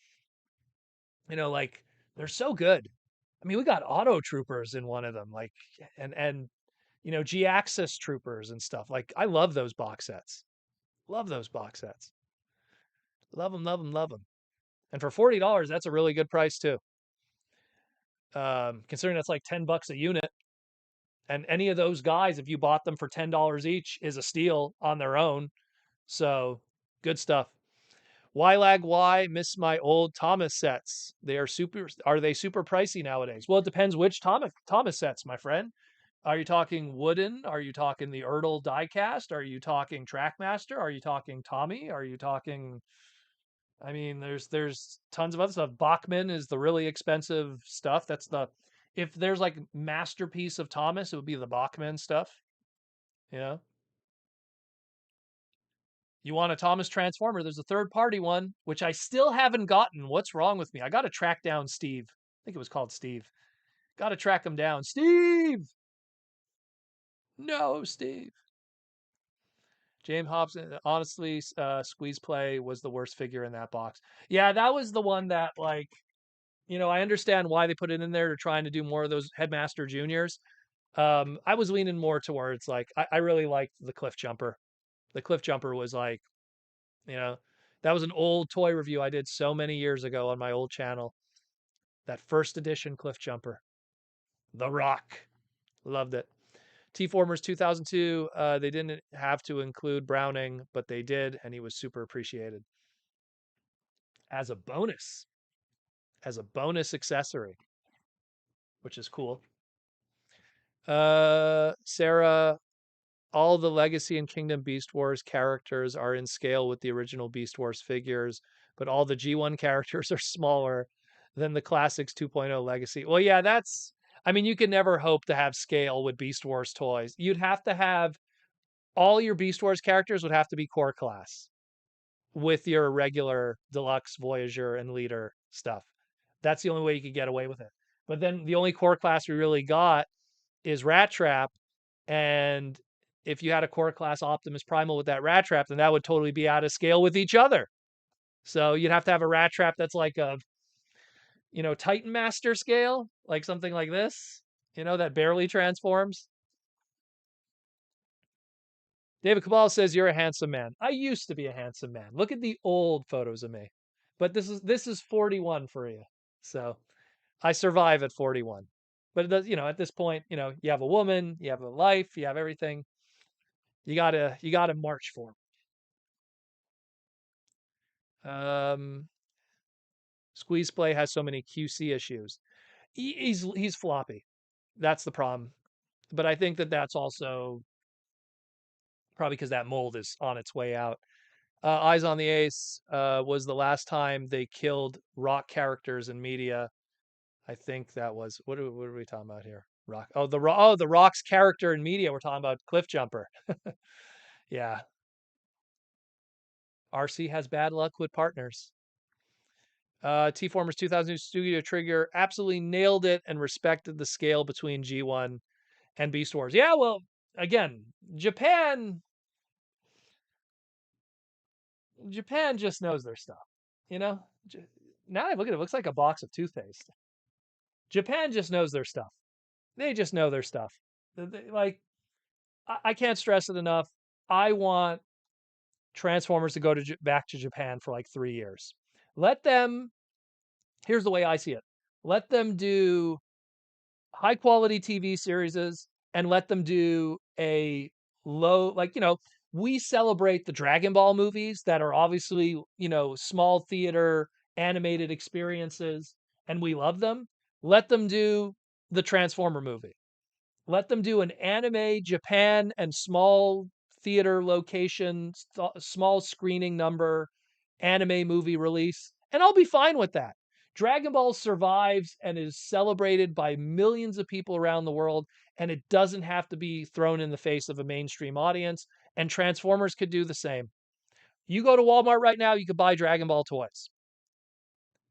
like they're so good. I mean, we got Auto Troopers in one of them, like and G-Axis Troopers and stuff. Like I love those box sets. Love those box sets. Love them, love them, love them. And for $40, that's a really good price too. Considering that's like $10 a unit. And any of those guys, if you bought them for $10 each, is a steal on their own. So good stuff. Why miss my old Thomas sets? Are they super pricey nowadays? Well, it depends which Thomas sets, my friend. Are you talking wooden? Are you talking the Ertl diecast? Are you talking Trackmaster? Are you talking Tommy? Are you talking I mean, there's tons of other stuff. Bachmann is the really expensive stuff. If there's like masterpiece of Thomas, it would be the Bachmann stuff. You know, you want a Thomas Transformer? There's a third party one which I still haven't gotten. What's wrong with me? I got to track down Steve. I think it was called Steve. Got to track him down. Steve. No, Steve. James Hobson. Honestly, Squeeze Play was the worst figure in that box. Yeah, that was the one that I understand why they put it in there to trying to do more of those Headmaster Juniors. I was leaning more towards like I really liked the Cliff Jumper. The Cliff Jumper was like, you know, that was an old toy review I did so many years ago on my old channel. That first edition Cliff Jumper. The Rock. Loved it. T-Formers 2002, they didn't have to include Browning, but they did, and he was super appreciated. As a bonus. As a bonus accessory, which is cool. Sarah, all the Legacy and Kingdom Beast Wars characters are in scale with the original Beast Wars figures, but all the G1 characters are smaller than the Classics 2.0 Legacy. Well, yeah, I mean, you can never hope to have scale with Beast Wars toys. You'd have to have all your Beast Wars characters would have to be core class with your regular deluxe Voyager and Leader stuff. That's the only way you could get away with it. But then the only core class we really got is Rat Trap, and if you had a core class Optimus Primal with that Rat Trap, then that would totally be out of scale with each other. So you'd have to have a Rat Trap that's like a Titan Master scale, like something like this, that barely transforms. David Cabal says you're a handsome man. I used to be a handsome man. Look at the old photos of me. But this is 41 for you. So I survive at 41. But it does, at this point, you have a woman, you have a life, you have everything. You gotta march for him. Squeeze Play has so many QC issues. He's floppy. That's the problem. But I think that that's also probably because that mold is on its way out. Eyes on the Ace was the last time they killed rock characters in media. I think that was what are we talking about here? Rock. The Rock's character in media. We're talking about Cliff Jumper. Yeah. RC has bad luck with partners. T-Formers 2000 Studio Trigger absolutely nailed it and respected the scale between G1 and Beast Wars. Yeah, well, again, Japan just knows their stuff. You know, now I look at it, it looks like a box of toothpaste. Japan just knows their stuff. They just know their stuff. Like, I can't stress it enough. I want Transformers to go to back to Japan for like 3 years. Let them. Here's the way I see it. Let them do high quality TV series and let them do a low, like, we celebrate the Dragon Ball movies that are obviously, small theater animated experiences and we love them. Let them do the Transformer movie. Let them do an anime Japan and small theater location, small screening number anime movie release, and I'll be fine with that. Dragon Ball survives and is celebrated by millions of people around the world, and it doesn't have to be thrown in the face of a mainstream audience. And Transformers could do the same. You go to Walmart right now, you could buy Dragon Ball toys.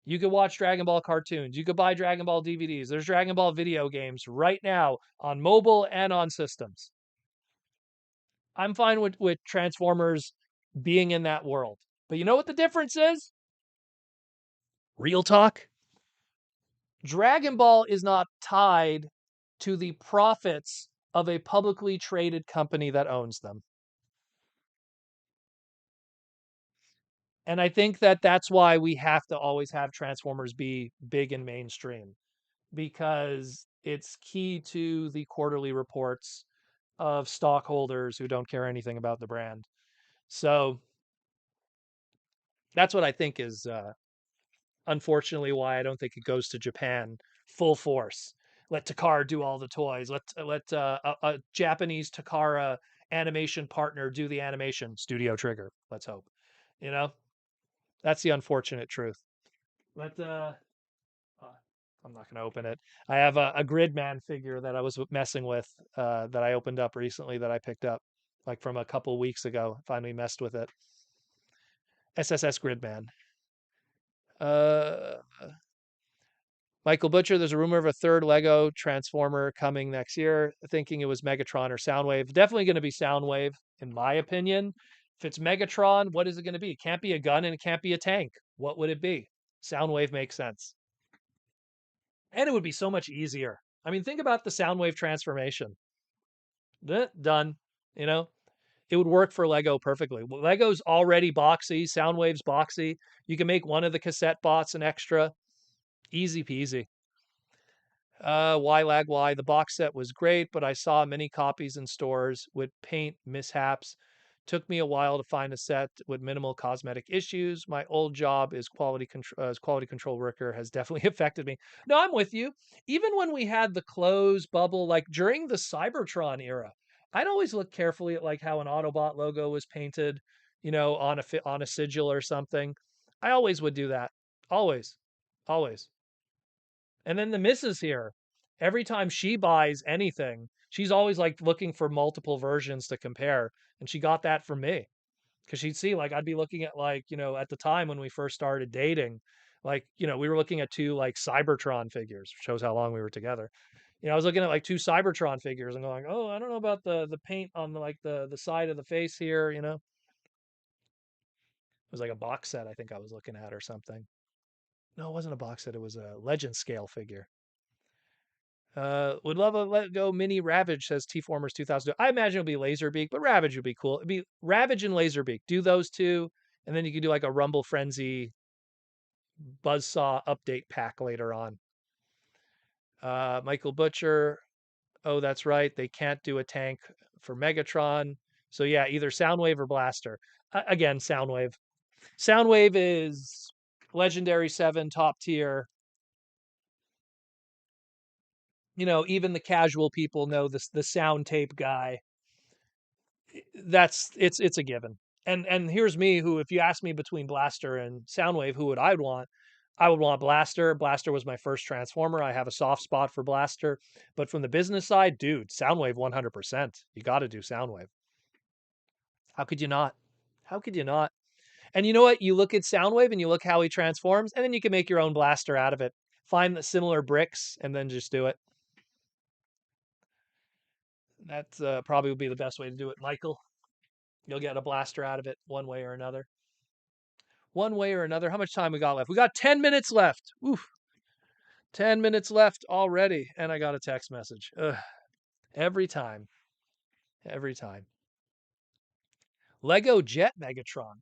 You could watch Dragon Ball cartoons. You could buy Dragon Ball DVDs. There's Dragon Ball video games right now on mobile and on systems. I'm fine with Transformers being in that world. But you know what the difference is? Real talk. Dragon Ball is not tied to the profits of a publicly traded company that owns them. And I think that that's why we have to always have Transformers be big and mainstream, because it's key to the quarterly reports of stockholders who don't care anything about the brand. So that's what I think is unfortunately why I don't think it goes to Japan full force. Let Takara do all the toys. Let a Japanese Takara animation partner do the animation. Studio Trigger. Let's hope. You know, that's the unfortunate truth. But uh, I'm not going to open it. I have a Gridman figure that I was messing with that I opened up recently that I picked up like from a couple weeks ago. Finally messed with it. SSS Gridman. Uh, Michael Butcher, there's a rumor of a third Lego Transformer coming next year, thinking it was Megatron or Soundwave. Definitely going to be Soundwave, in my opinion. If it's Megatron, what is it going to be? It can't be a gun and it can't be a tank. What would it be? Soundwave makes sense. And it would be so much easier. I mean, think about the Soundwave transformation. Done. You know, it would work for Lego perfectly. Lego's already boxy, Soundwave's boxy. You can make one of the cassette bots an extra. Easy peasy. Why lag why? The box set was great, but I saw many copies in stores with paint mishaps. Took me a while to find a set with minimal cosmetic issues. My old job as quality control worker has definitely affected me. No, I'm with you. Even when we had the close bubble, like during the Cybertron era, I'd always look carefully at like how an Autobot logo was painted, on a sigil or something. I always would do that. Always, always. And then the missus here, every time she buys anything, she's always like looking for multiple versions to compare. And she got that from me because she'd see, like, I'd be looking at, like, at the time when we first started dating, like, we were looking at two like Cybertron figures, shows how long we were together. I was looking at like two Cybertron figures and going, oh, I don't know about the paint on the side of the face here. It was like a box set I think I was looking at or something. No, it wasn't a box set. It was a legend scale figure. Would love a Let Go Mini Ravage, says T Formers 2000. I imagine it'll be Laserbeak, but Ravage would be cool. It'd be Ravage and Laserbeak. Do those two, and then you could do like a Rumble Frenzy Buzzsaw update pack later on. Michael Butcher. Oh, that's right. They can't do a tank for Megatron. So yeah, either Soundwave or Blaster. Again, Soundwave. Soundwave is Legendary 7 top tier. Even the casual people know this, the sound tape guy. It's a given. And here's me, who, if you ask me between Blaster and Soundwave, who would I want? I would want Blaster. Blaster was my first Transformer. I have a soft spot for Blaster. But from the business side, dude, Soundwave 100%. You got to do Soundwave. How could you not? How could you not? And you know what? You look at Soundwave and you look how he transforms, and then you can make your own Blaster out of it. Find the similar bricks and then just do it. That's probably would be the best way to do it, Michael. You'll get a Blaster out of it one way or another. One way or another. How much time we got left? We got 10 minutes left. Oof. 10 minutes left already, and I got a text message. Ugh. Every time. Every time. Lego Jet Megatron.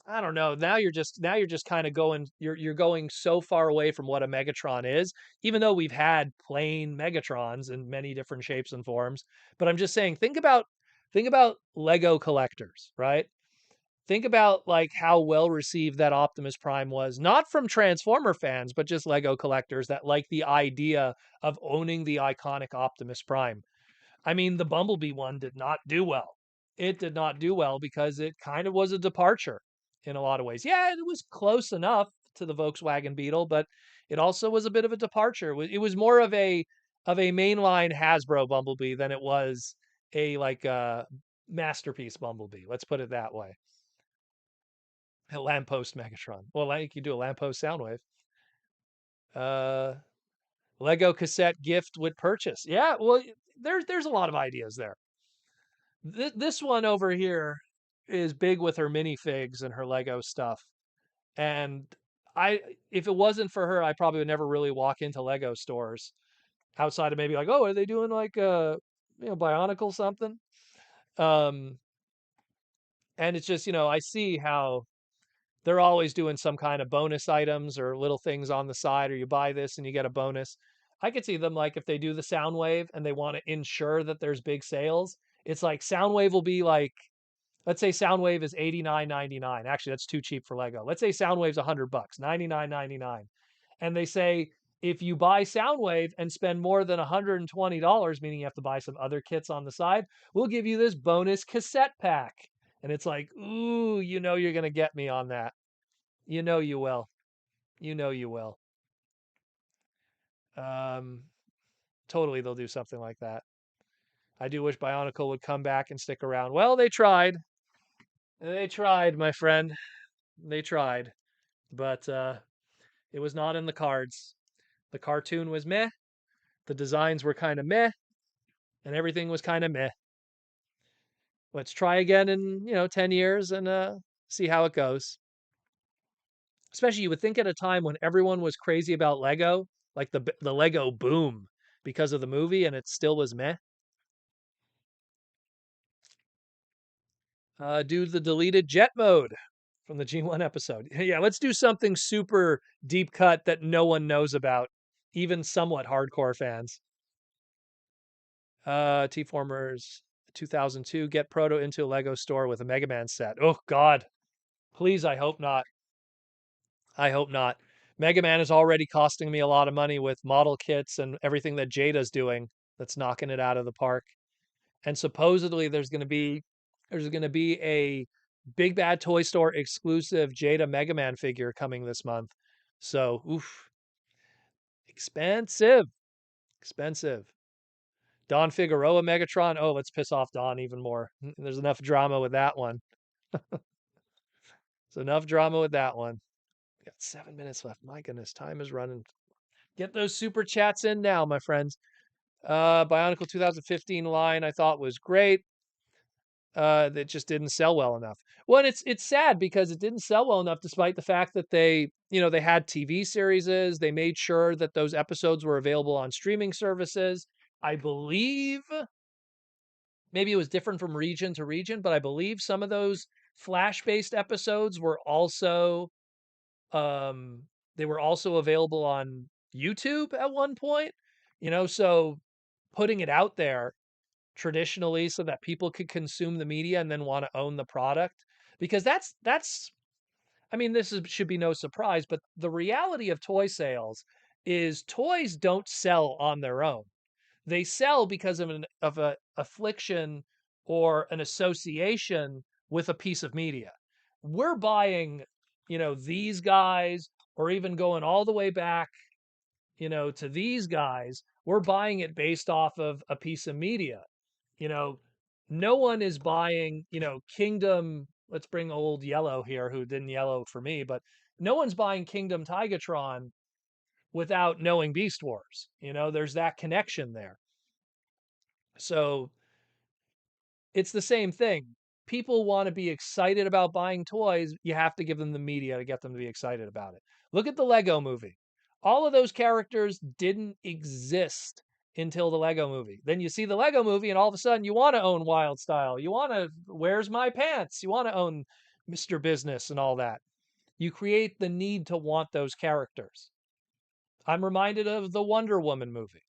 I don't know. Now you're just kind of going you're going so far away from what a Megatron is, even though we've had plain Megatrons in many different shapes and forms. But I'm just saying, think about Lego collectors, right? Think about like how well received that Optimus Prime was, not from Transformer fans, but just Lego collectors that like the idea of owning the iconic Optimus Prime. I mean, the Bumblebee one did not do well. It did not do well because it kind of was a departure in a lot of ways. Yeah, it was close enough to the Volkswagen Beetle, but it also was a bit of a departure. It was more of a mainline Hasbro Bumblebee than it was a like masterpiece Bumblebee. Let's put it that way. A lamppost Megatron. Well, like you do a lamppost Soundwave. Uh, Lego cassette gift with purchase. Yeah, well, there's a lot of ideas there. This one over here is big with her minifigs and her Lego stuff. And I, if it wasn't for her, I probably would never really walk into Lego stores outside of maybe like, oh, are they doing like Bionicle something? Um, and it's just, I see how they're always doing some kind of bonus items or little things on the side, or you buy this and you get a bonus. I could see them like if they do the Soundwave and they want to ensure that there's big sales, it's like Soundwave will be like, let's say Soundwave is $89.99. Actually, that's too cheap for Lego. Let's say Soundwave's $100, $99.99. And they say if you buy Soundwave and spend more than $120, meaning you have to buy some other kits on the side, we'll give you this bonus cassette pack. And it's like, ooh, you're going to get me on that. You know you will. You know you will. Um, totally, they'll do something like that. I do wish Bionicle would come back and stick around. Well, they tried. They tried, my friend. They tried. But it was not in the cards. The cartoon was meh. The designs were kind of meh. And everything was kind of meh. Let's try again in, 10 years and see how it goes. Especially, you would think at a time when everyone was crazy about Lego, like the Lego boom because of the movie, and it still was meh. Do the deleted jet mode from the G1 episode. Yeah, let's do something super deep cut that no one knows about, even somewhat hardcore fans. T-Formers 2002, get Proto into a Lego store with a Mega Man set. Oh, God. Please, I hope not. I hope not. Mega Man is already costing me a lot of money with model kits and everything that Jada's doing that's knocking it out of the park. And supposedly there's going to be a Big Bad Toy Store exclusive Jada Mega Man figure coming this month. So, oof, expensive, expensive. Don Figueroa Megatron. Oh, let's piss off Don even more. There's enough drama with that one. There's enough drama with that one. We got 7 minutes left. My goodness, time is running. Get those super chats in now, my friends. Bionicle 2015 line I thought was great. That just didn't sell well enough. Well, and it's sad because it didn't sell well enough, despite the fact that they had TV series. They made sure that those episodes were available on streaming services. I believe maybe it was different from region to region, but I believe some of those Flash-based episodes were also um, they were also available on YouTube at one point. So putting it out there traditionally so that people could consume the media and then want to own the product, because that's I mean, should be no surprise, but the reality of toy sales is toys don't sell on their own. They sell because of a affliction or an association with a piece of media. We're buying, these guys, or even going all the way back, to these guys. We're buying it based off of a piece of media. You know, no one is buying, Kingdom. Let's bring old Yellow here, who didn't yellow for me, but no one's buying Kingdom Tigatron without knowing Beast Wars. There's that connection there. So it's the same thing. People want to be excited about buying toys. You have to give them the media to get them to be excited about it. Look at the Lego movie. All of those characters didn't exist until the Lego movie. Then you see the Lego movie, and all of a sudden you want to own Wild Style. You want to, where's my pants? You want to own Mr. Business and all that. You create the need to want those characters. I'm reminded of the Wonder Woman movie.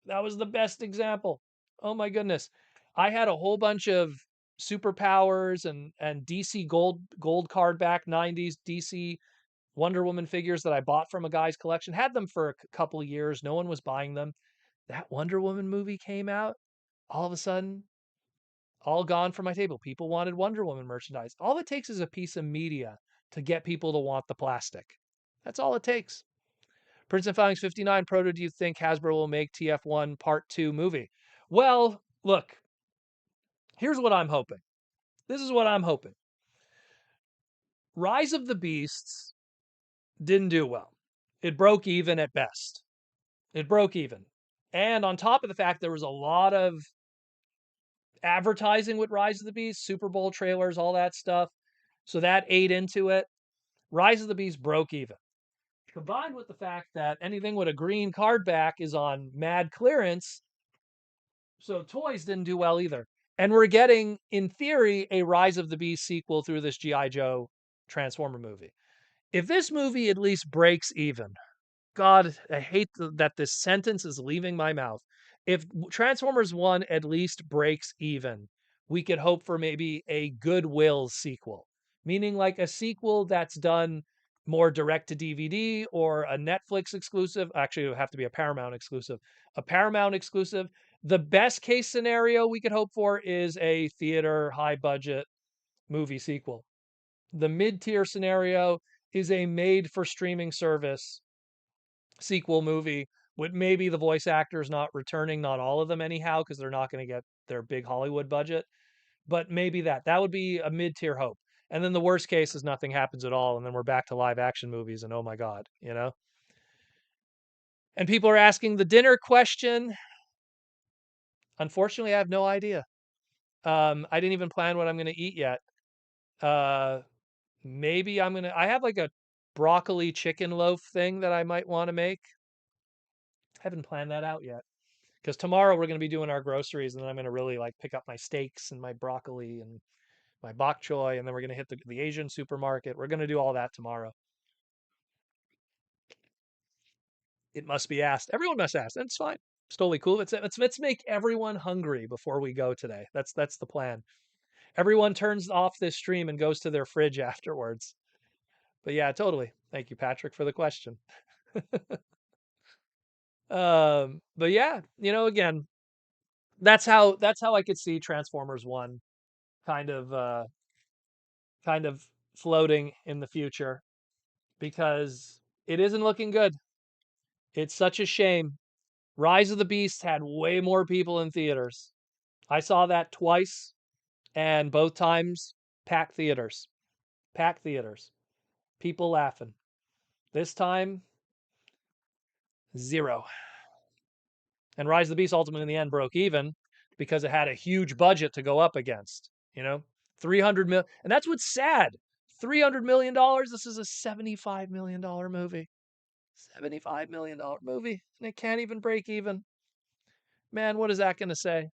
That was the best example. Oh my goodness. I had a whole bunch of superpowers and DC gold card back 90s DC Wonder Woman figures that I bought from a guy's collection. Had them for a couple of years. No one was buying them. That Wonder Woman movie came out. All of a sudden, all gone from my table. People wanted Wonder Woman merchandise. All it takes is a piece of media to get people to want the plastic. That's all it takes. Prince and Filings 59, Proto, do you think Hasbro will make TF1 Part 2 movie? Well, look, here's what I'm hoping. This is what I'm hoping. Rise of the Beasts didn't do well. It broke even at best. It broke even. And on top of the fact there was a lot of advertising with Rise of the Beast, Super Bowl trailers, all that stuff. So that ate into it. Rise of the Beast broke even. Combined with the fact that anything with a green card back is on mad clearance, so toys didn't do well either. And we're getting, in theory, a Rise of the Beast sequel through this G.I. Joe Transformer movie. If this movie at least breaks even, God, I hate that this sentence is leaving my mouth. If Transformers 1 at least breaks even, we could hope for maybe a Goodwill sequel, meaning like a sequel that's done more direct to DVD or a Netflix exclusive. Actually, it would have to be a Paramount exclusive. A Paramount exclusive. The best case scenario we could hope for is a theater high budget movie sequel. The mid tier scenario is a made for streaming service sequel movie with maybe the voice actors not returning, not all of them anyhow, because they're not going to get their big Hollywood budget. But maybe that would be a mid tier hope. And then the worst case is nothing happens at all, and then we're back to live action movies, and oh my god, you know. And people are asking the dinner question. Unfortunately, I have no idea. I didn't even plan what I'm going to eat yet. Uh, maybe I'm gonna. I have like a broccoli chicken loaf thing that I might want to make. Haven't planned that out yet. Because tomorrow we're going to be doing our groceries, and then I'm going to really like pick up my steaks and my broccoli and my bok choy, and then we're going to hit the Asian supermarket. We're going to do all that tomorrow. It must be asked. Everyone must ask. That's fine. It's totally cool. Let's make everyone hungry before we go today. That's the plan. Everyone turns off this stream and goes to their fridge afterwards. But yeah, totally. Thank you, Patrick, for the question. But yeah, again, that's how I could see Transformers 1 kind of kind of floating in the future because it isn't looking good. It's such a shame. Rise of the Beast had way more people in theaters. I saw that twice, and both times packed theaters. Packed theaters. People laughing. This time, zero. And Rise of the Beast ultimately in the end broke even because it had a huge budget to go up against. 300 million. And that's what's sad. $300 million. This is a $75 million movie. $75 million movie. And it can't even break even. Man, what is that going to say?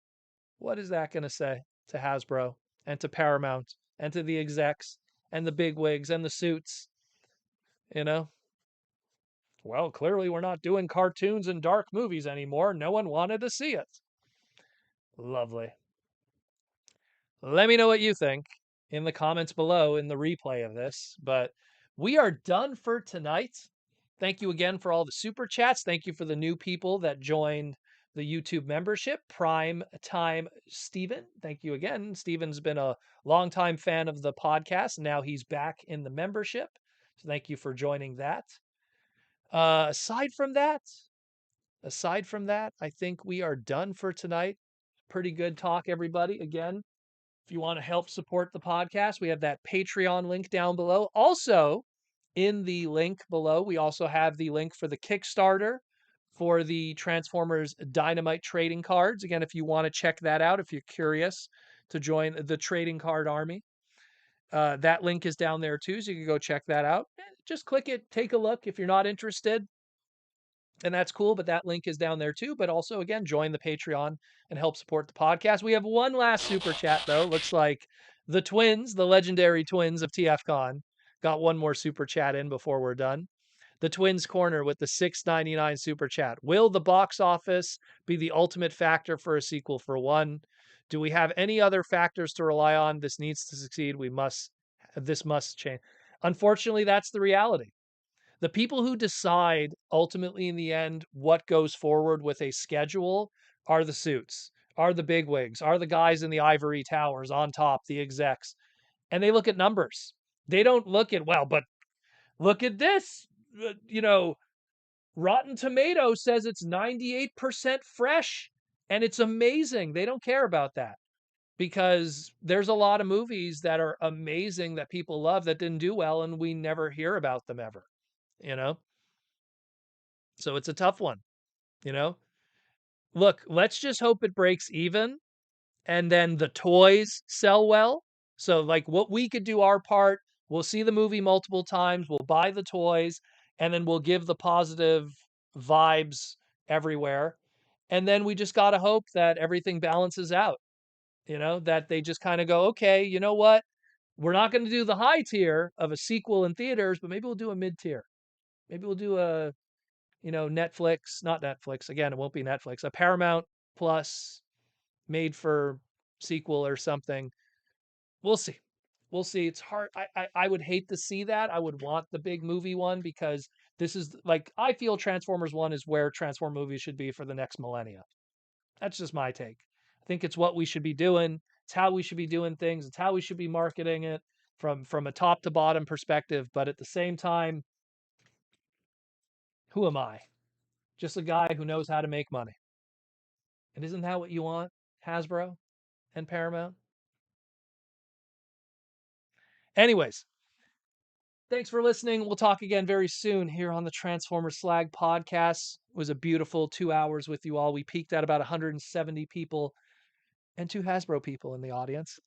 What is that going to say to Hasbro and to Paramount and to the execs and the bigwigs and the suits? You know? Well, clearly we're not doing cartoons and dark movies anymore. No one wanted to see it. Lovely. Let me know what you think in the comments below in the replay of this. But we are done for tonight. Thank you again for all the super chats. Thank you for the new people that joined the YouTube membership. Prime Time Steven. Thank you again. Steven's been a longtime fan of the podcast. Now he's back in the membership. So thank you for joining that. Aside from that, I think we are done for tonight. Pretty good talk, everybody. Again, if you want to help support the podcast, we have that Patreon link down below. Also, in the link below, we also have the link for the Kickstarter for the Transformers Dynamite trading cards. Again, if you want to check that out, if you're curious to join the trading card army, that link is down there too, so you can go check that out. Just click it, take a look. If you're not interested, And that's cool, but that link is down there too. But also, again, join the Patreon and help support the podcast. We have one last super chat, though. Looks like the twins, the legendary twins of TFCon, got one more super chat in before we're done. The Twins Corner with the $6.99 super chat. Will the box office be the ultimate factor for a sequel for one? Do we have any other factors to rely on? This needs to succeed. This must change. Unfortunately, that's the reality. The people who decide ultimately in the end what goes forward with a schedule are the suits, are the bigwigs, are the guys in the ivory towers on top, the execs. And they look at numbers. They don't look at, well, but look at this. You know, Rotten Tomatoes says it's 98% fresh and it's amazing. They don't care about that because there's a lot of movies that are amazing that people love that didn't do well and we never hear about them ever, you know? So it's a tough one, you know? Look, let's just hope it breaks even and then the toys sell well. So, like, what we could do our part, we'll see the movie multiple times, we'll buy the toys, and then we'll give the positive vibes everywhere. And then we just got to hope that everything balances out, that they just kind of go, okay, you know what? We're not going to do the high tier of a sequel in theaters, but maybe we'll do a mid tier. Maybe we'll do a, Netflix, not Netflix. Again, it won't be Netflix, a Paramount Plus made for sequel or something. We'll see. We'll see. It's hard. I would hate to see that. I would want the big movie one because this is like I feel Transformers 1 is where Transform movies should be for the next millennia. That's just my take. I think it's what we should be doing. It's how we should be doing things. It's how we should be marketing it from a top to bottom perspective. But at the same time, who am I? Just a guy who knows how to make money. And isn't that what you want, Hasbro and Paramount? Anyways, thanks for listening. We'll talk again very soon here on the Transformers Slag podcast. It was a beautiful 2 hours with you all. We peaked at about 170 people and 2 Hasbro people in the audience.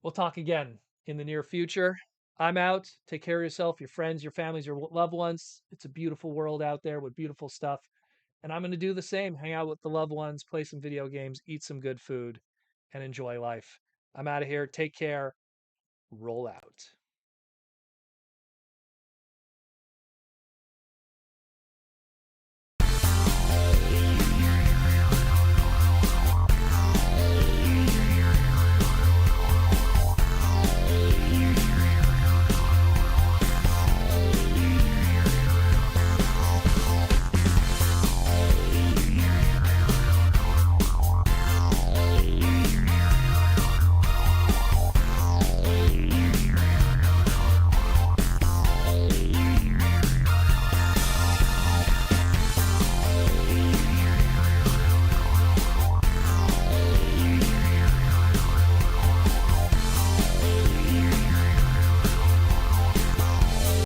We'll talk again in the near future. I'm out. Take care of yourself, your friends, your families, your loved ones. It's a beautiful world out there with beautiful stuff. And I'm going to do the same. Hang out with the loved ones, play some video games, eat some good food, and enjoy life. I'm out of here. Take care. Roll out.